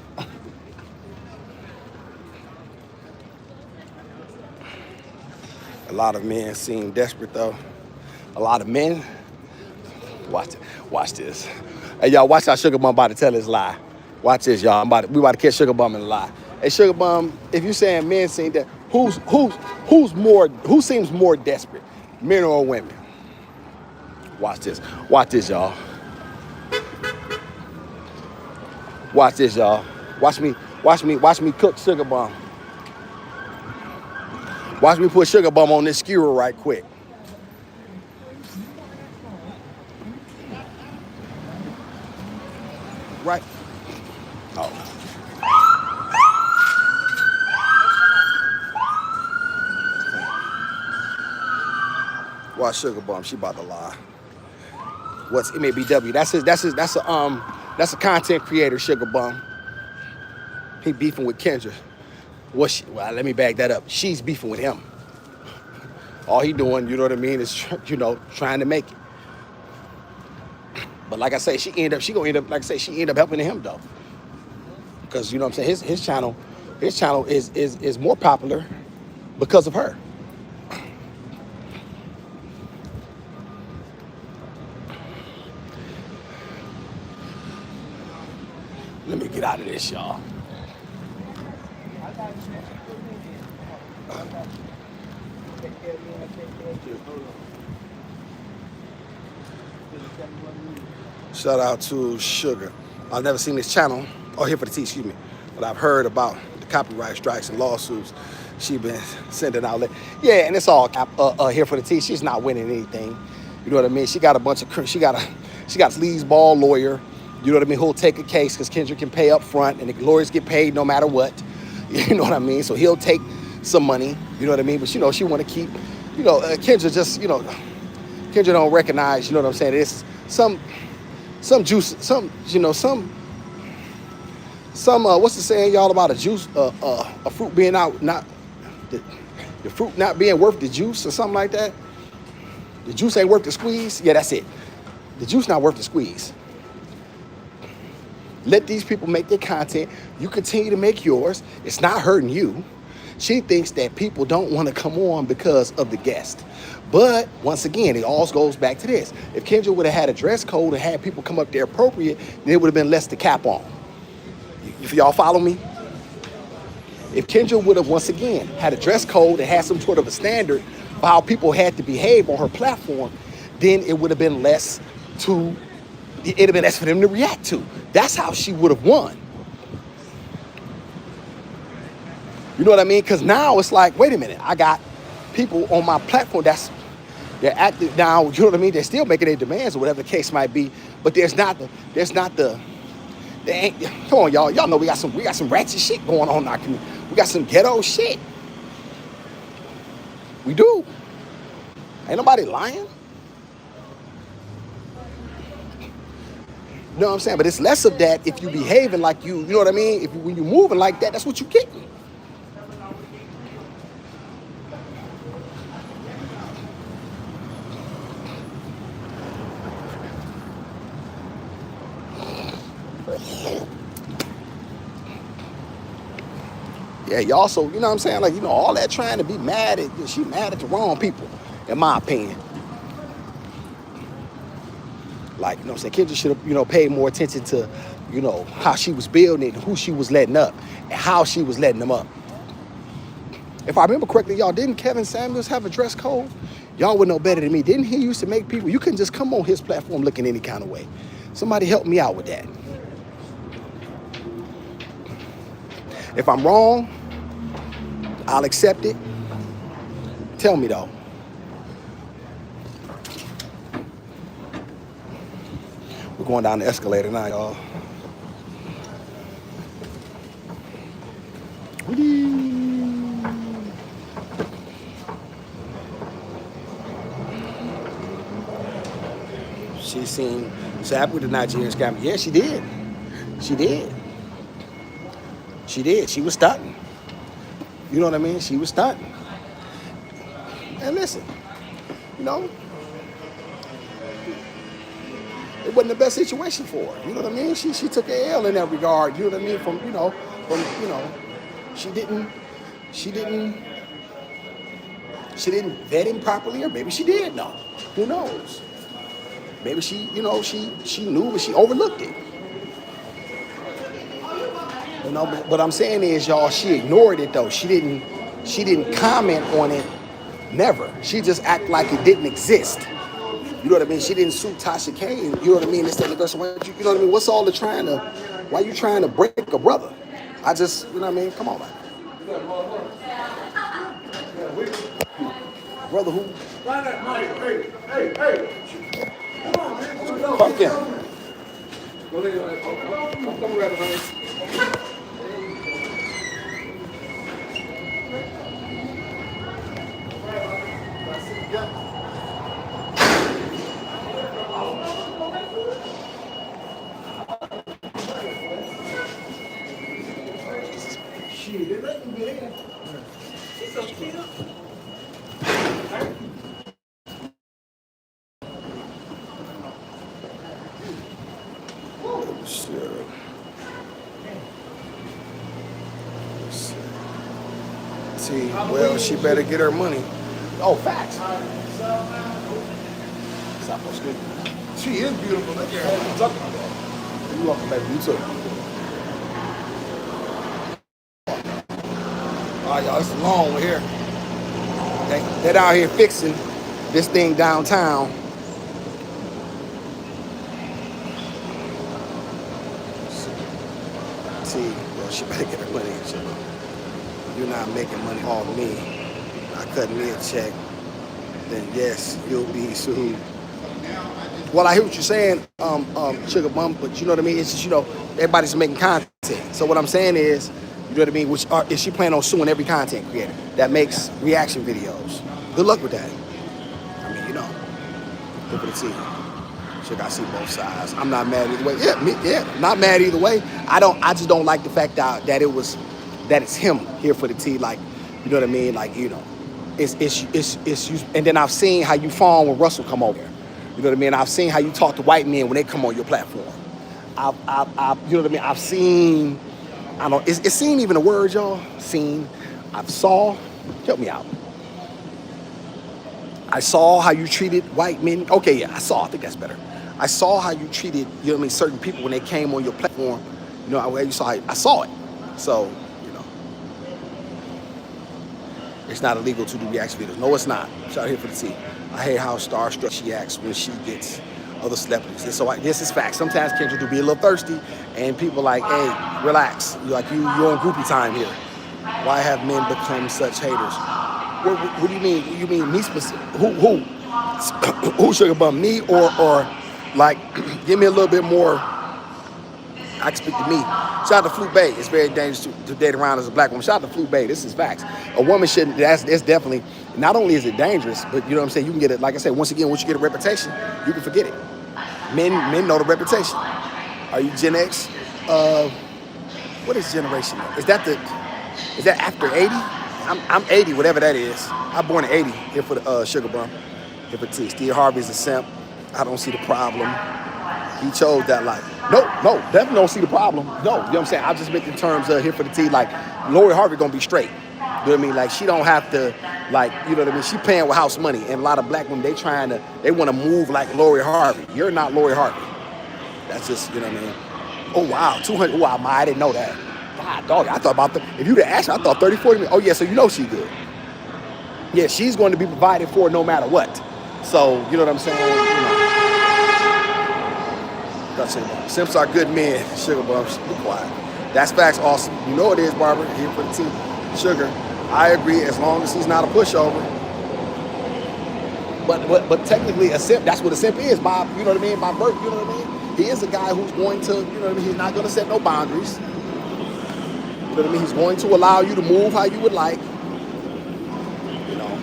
A lot of men seem desperate though. A lot of men. Watch this. Hey y'all, watch how Sugar Bum about to tell his lie. Watch this, y'all. We about to catch Sugar Bum in a lie. Hey Sugar Bum, if you saying men seem that, who seems more desperate, men or women? Watch this, y'all. Watch this, y'all. Watch me cook Sugar Bum. Watch me put Sugar Bum on this skewer right quick. Right. Oh. Watch Sugar Bum. She about to lie. What's MABW? That's a content creator, Sugar Bum. He beefing with Kendra. Well, let me back that up. She's beefing with him. All he doing, you know what I mean, is, trying to make it. But like I say, she gonna end up, like I say, she end up helping him though. Because you know what I'm saying, his channel is more popular because of her. Let me get out of this, y'all. Shout out to Sugar. I've never seen this channel, or Here for the Tea, excuse me, but I've heard about the copyright strikes and lawsuits she been sending out. Yeah, and it's all Here for the Tea. She's not winning anything. You know what I mean? She got a bunch of, she got a sleazeball lawyer. You know what I mean? Who'll take a case because Kendrick can pay up front and the lawyers get paid no matter what. You know what I mean? So he'll take some money. You know what I mean? But you know, she want to keep, you know, Kendrick just, you know, Kendrick don't recognize, you know what I'm saying? It's some juice, you know, what's the saying, y'all, about a juice, a fruit being out, not, the fruit not being worth the juice or something like that? The juice ain't worth the squeeze? Yeah, that's it. The juice not worth the squeeze. Let these people make their content. You continue to make yours. It's not hurting you. She thinks that people don't want to come on because of the guest. But once again, it all goes back to this. If Kendra would have had a dress code and had people come up there appropriate, then it would have been less to cap on. If y'all follow me? If Kendra would have, once again, had a dress code and had some sort of a standard for how people had to behave on her platform, then it would have been less to, it'd have been less for them to react to. That's how she would have won. You know what I mean? Because now it's like, wait a minute, I got people on my platform they're active now, you know what I mean? They're still making their demands or whatever the case might be, but they ain't, come on, y'all know we got some ratchet shit going on in our community. We got some ghetto shit. We do. Ain't nobody lying. You know what I'm saying? But it's less of that if you behaving like you know what I mean? When you moving like that, that's what you getting. Yeah, y'all, so, you know what I'm saying? Like, you know, all that trying to be mad at, she mad at the wrong people, in my opinion. Like, you know what I'm saying? Kendra should have, you know, paid more attention to, you know, how she was building, who she was letting up, and how she was letting them up. If I remember correctly, y'all, didn't Kevin Samuels have a dress code? Y'all would know better than me. Didn't he used to make people, you couldn't just come on his platform looking any kind of way. Somebody help me out with that. If I'm wrong, I'll accept it. Tell me though. We're going down the escalator now, y'all. She seemed happy with the Nigerian scammer. Yeah, she did. She did. She did. She was stunting. You know what I mean? She was stunting. And listen, you know, it wasn't the best situation for her. You know what I mean? She took an L in that regard. You know what I mean? From she didn't vet him properly, or maybe she did know. Who knows? Maybe she knew, but she overlooked it. You know, but what I'm saying is, y'all, she ignored it though. She didn't comment on it. Never. She just act like it didn't exist. You know what I mean? She didn't sue Tasha K. You know what I mean? Instead of the person, you know what I mean? What's all the why you trying to break a brother? I just, you know what I mean? Come on, man. Brother who? Hey. Come on, man. Pumpkin. Come grab it, honey. Shit, they let me get in. She's so cute. Shit. See, well, she better get her money. Oh, facts. She is beautiful. Look at her. You welcome, baby. You too. All right, y'all, it's long here. They're out here fixing this thing downtown. See, well, she better get her money. You're not making money off me. Not cutting me a check. Then yes, you'll be sued. Well, I hear what you're saying, Sugar Bum, but you know what I mean? It's just, everybody's making content. So what I'm saying is, you know what I mean? Is she planning on suing every content creator that makes reaction videos? Good luck with that. I mean, look at the team. Sugar, I see both sides. I'm not mad either way. Yeah, not mad either way. I just don't like the fact that it's him here for the tea. Like, you know what I mean? Like, it's you. And then I've seen how you fawn when Russell come over. You know what I mean? I've seen how you talk to white men when they come on your platform. You know what I mean? I've seen, I don't know, is seen even a word, y'all? Seen. I've saw, help me out. I saw how you treated white men. Okay, yeah, I think that's better. I saw how you treated, you know what I mean, certain people when they came on your platform. I saw it. So, it's not illegal to do reaction videos. No, it's not. Shout out here for the tea. I hate how starstruck she acts when she gets other celebrities. So this is fact. Sometimes Kendra do be a little thirsty, and people like, hey, relax. You're on groupie time here. Why have men become such haters? What do you mean? You mean me specific? Who Sugar Bum? Me or like, give me a little bit more. I can speak to me. Shout out to Flute Bay. It's very dangerous to date around as a black woman. Shout out to Flute Bay. This is facts. A woman shouldn't, it's definitely, not only is it dangerous, but you know what I'm saying, you can get it, like I said, once again, once you get a reputation, you can forget it. Men know the reputation. Are you Gen X? What is generation? Is that after 80? I'm 80, whatever that is. I'm born in 80, here for the Sugar Bum. Here for T. Steve Harvey's a simp. I don't see the problem. He chose that life. No, definitely don't see the problem. No, you know what I'm saying? I just make the terms here for the tea, like, Lori Harvey gonna be straight. You know what I mean? Like, she don't have to, like, you know what I mean? She paying with house money. And a lot of black women, they want to move like Lori Harvey. You're not Lori Harvey. That's just, you know what I mean? Oh, wow, 200, wow, I didn't know that. God, dog, I thought if you'd have asked her, I thought 30, 40 minutes. Oh, yeah, so you know she good. Yeah, she's going to be provided for no matter what. So, you know what I'm saying? Simps are good men. Sugar Bum, be quiet. That's facts, awesome. You know it is, Barbara. Here for the tea. Sugar, I agree, as long as he's not a pushover. But technically, a simp, that's what a simp is, by, you know what I mean, by birth, you know what I mean? He is a guy who's going to, you know what I mean, he's not going to set no boundaries. You know what I mean? He's going to allow you to move how you would like. You know.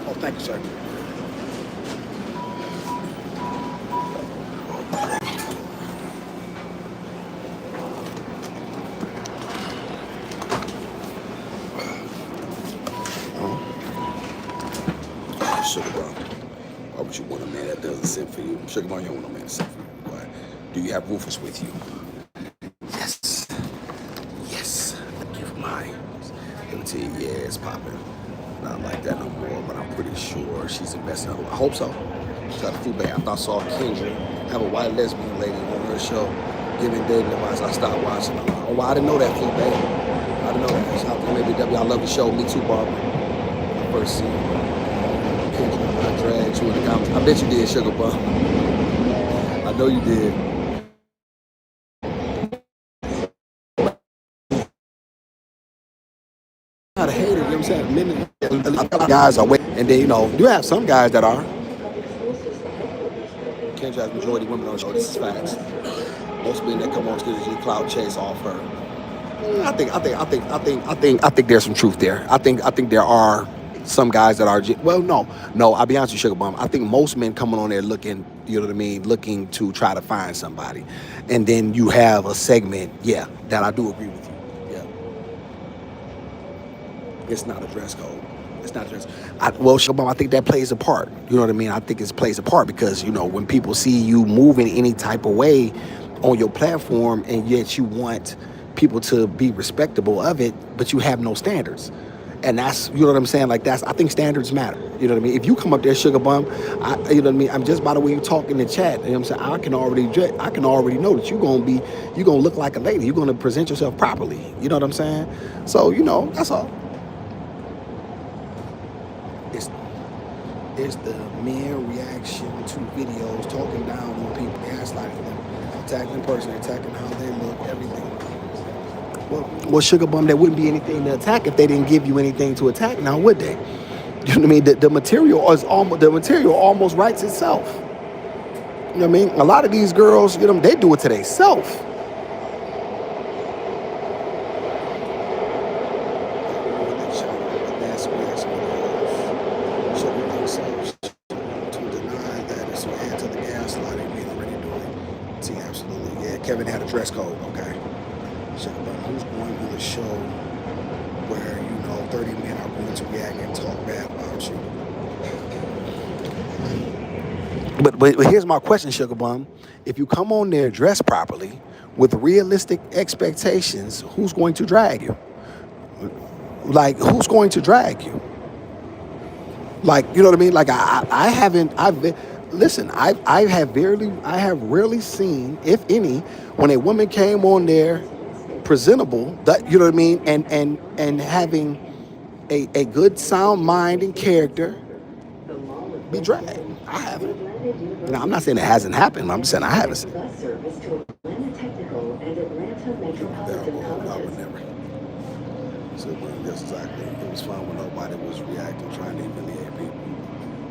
Oh, thank you, sir. Sugar Bum, why would you want a man that doesn't simp for you? Sugar Bum, you don't want a man to simp for you. Why? Do you have Rufus with you? Yes. Thank you for mine. MT, yeah, it's popping. Not like that no more, but I'm pretty sure she's investing. I hope so. Shout out to Flute Bay. I thought I saw Kendra have a white lesbian lady on her show giving dating advice. I stopped watching. Oh, well, I didn't know that, Flute Bay. I didn't know that. Shout out to MABW. I love the show. Me too, Barbara. I first seen I dragged you in the comments. I bet you did, Sugar Bum. I know you did. Not a hater, you know what I'm saying? Many guys are waiting, and then, you have some guys that are. Kendra has majority women on the show. This is facts. Most men that come on stage usually cloud chase off her. I think there's some truth there. I think there are some guys that are, no, I'll be honest with you, Sugar Bum. I think most men coming on there looking, you know what I mean, looking to try to find somebody. And then you have a segment, that I do agree with you. Yeah. It's not a dress code. It's not a dress code. Well, Shabam, I think that plays a part. You know what I mean? I think it plays a part because, you know, when people see you moving any type of way on your platform and yet you want people to be respectable of it, but you have no standards. And that's, you know what I'm saying? Like I think standards matter. You know what I mean? If you come up there, Sugar Bum, you know what I mean? I'm just by the way you talk in the chat, you know what I'm saying? I can already know that you're gonna look like a lady. You're gonna present yourself properly. You know what I'm saying? So, you know, that's all. It's the mere reaction to videos, talking down on people, gaslighting them, attacking the person, attacking how they look, everything. Well, Sugar Bum, there wouldn't be anything to attack if they didn't give you anything to attack. Now, would they? You know what I mean? The material almost writes itself. You know what I mean? A lot of these girls, you know, they do it to themselves. Kevin had a dress code, okay. So, who's going to the show where, you know, 30 men are going to react and talk bad about you? But here's my question, Sugar Bum. If you come on there dressed properly with realistic expectations, who's going to drag you? Like, who's going to drag you? Like, you know what I mean? Like, I have rarely seen, if any, when a woman came on there presentable, that, you know what I mean, and having a good sound mind and character, be dragged. I haven't. Now, I'm not saying it hasn't happened. I'm just saying I haven't seen it. I would never. So that's exactly. It was fun when nobody was reacting, trying to humiliate people.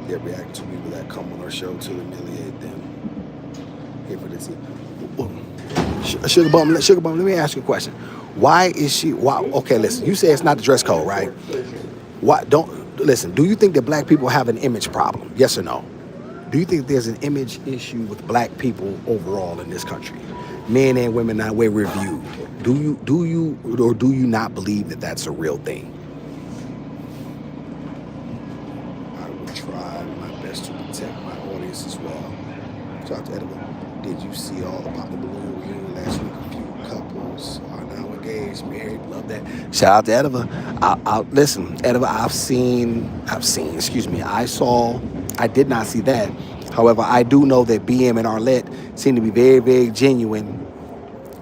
They react to people that come on our show to humiliate them. Here for this. Sugar Bum, let me ask you a question. Why is she? Why? Okay, listen. You say it's not the dress code, right? Why? Listen. Do you think that black people have an image problem? Yes or no? Do you think there's an image issue with black people overall in this country? Men and women, not where we're viewed. Do you not believe that that's a real thing? I will try my best to protect my audience as well. Shout out to Edible. Did you see all the Pop the Balloon reunion last week? A few couples are now engaged, married. Love that. Shout out to Ediva. Listen, Ediva, I did not see that. However, I do know that BM and Arlette seem to be very, very genuine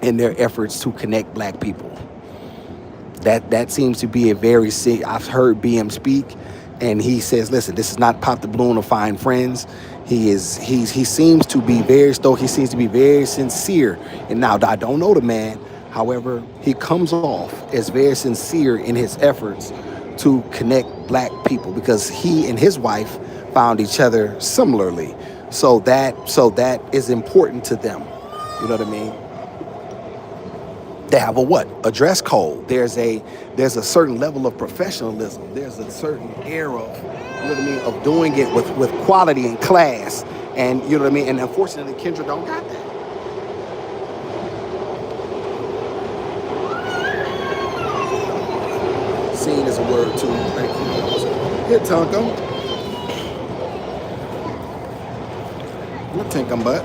in their efforts to connect black people. That seems to be I've heard BM speak, and he says, listen, this is not Pop the Balloon or find friends. He seems to be very stoic. He seems to be very sincere. And now I don't know the man. However, he comes off as very sincere in his efforts to connect black people because he and his wife found each other similarly. So that is important to them. You know what I mean? They have a dress code. There's a certain level of professionalism. There's a certain air of, you know what I mean, of doing it with quality and class. And you know what I mean? And unfortunately, Kendra don't got that. Scene is a word too. Thank you. Here, Tonko. We'll take them, but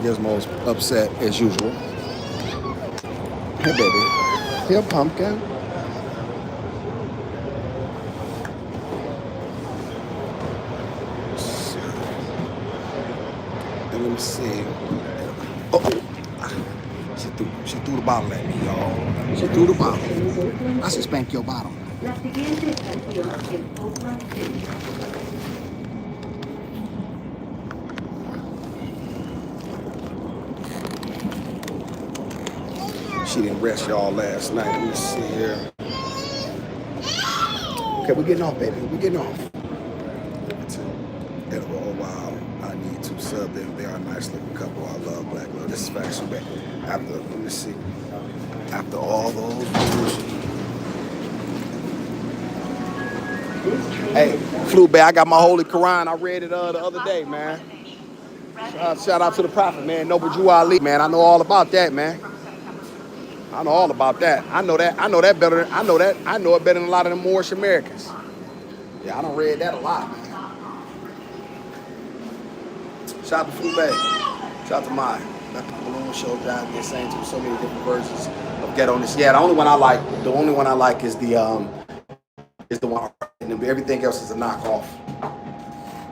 Gizmo's upset as usual. Hey, baby. Here, pumpkin. Let me see. She threw the bottle at me, y'all. She threw the bottle. I should spank your bottom. She didn't rest y'all last night. Let me see here. Okay, we're getting off, baby. We're getting off. Oh, wow. I need to sub them. They are a nice looking couple. I love black love. This is fashion back. Let me see. After all those views. Hey, flew back. I got my Holy Quran. I read it the other day, man. Shout out to the Prophet, man. Noble Drew Ali, man. I know all about that, man. I know all about that. I know it better than a lot of the Moorish Americans. Yeah, I done read that a lot, man. Shout out to Flu Bay. Shout out to Mai. Got the balloon show down there saying to so many different versions of Ghetto-ness. Yeah, the only one I like is the one, and everything else is a knockoff.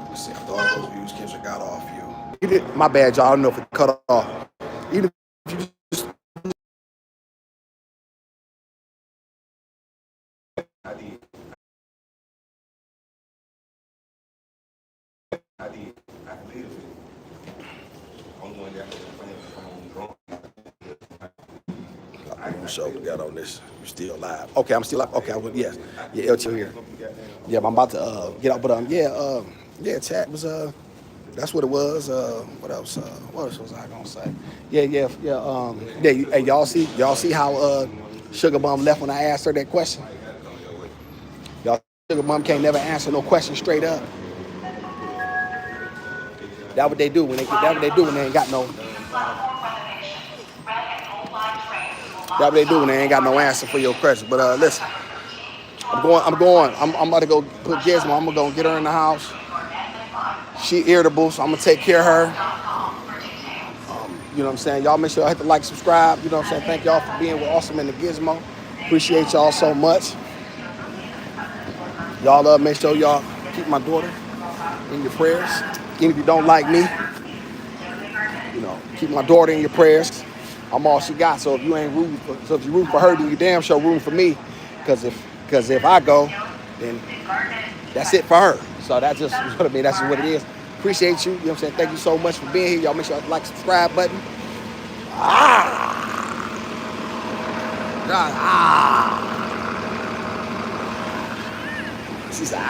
Let's see, after all those views, Kendrick got off you. My bad, y'all. I don't know if it cut off. Even if you just I did. I believe it. I'm sure we got on this. You still live? Okay, I'm still live. Okay, I went. Yes, yeah, LT here. Yeah, but I'm about to get out. But yeah, chat was that's what it was. What else? What else was I gonna say? Yeah. Hey, y'all see how Sugar Bum left when I asked her that question? Y'all, Sugar Bum can't never answer no question straight up. That's what they do when they ain't got no. That's what they do when they ain't got no answer for your question. But listen, I'm going. I'm about to go put Gizmo. I'm gonna go get her in the house. She irritable, so I'm gonna take care of her. You know what I'm saying? Y'all make sure y'all hit the like, subscribe. You know what I'm saying? Thank y'all for being with Awesome and the Gizmo. Appreciate y'all so much. Y'all make sure y'all keep my daughter in your prayers. Even if you don't like me, you know, keep my daughter in your prayers. I'm all she got. So if you ain't rooting for, if you root for her, then you damn sure rooting for me. Because if I go, then that's it for her. So that's just what I mean. That's just what it is. Appreciate you. You know what I'm saying? Thank you so much for being here. Y'all make sure you like, subscribe button. She said,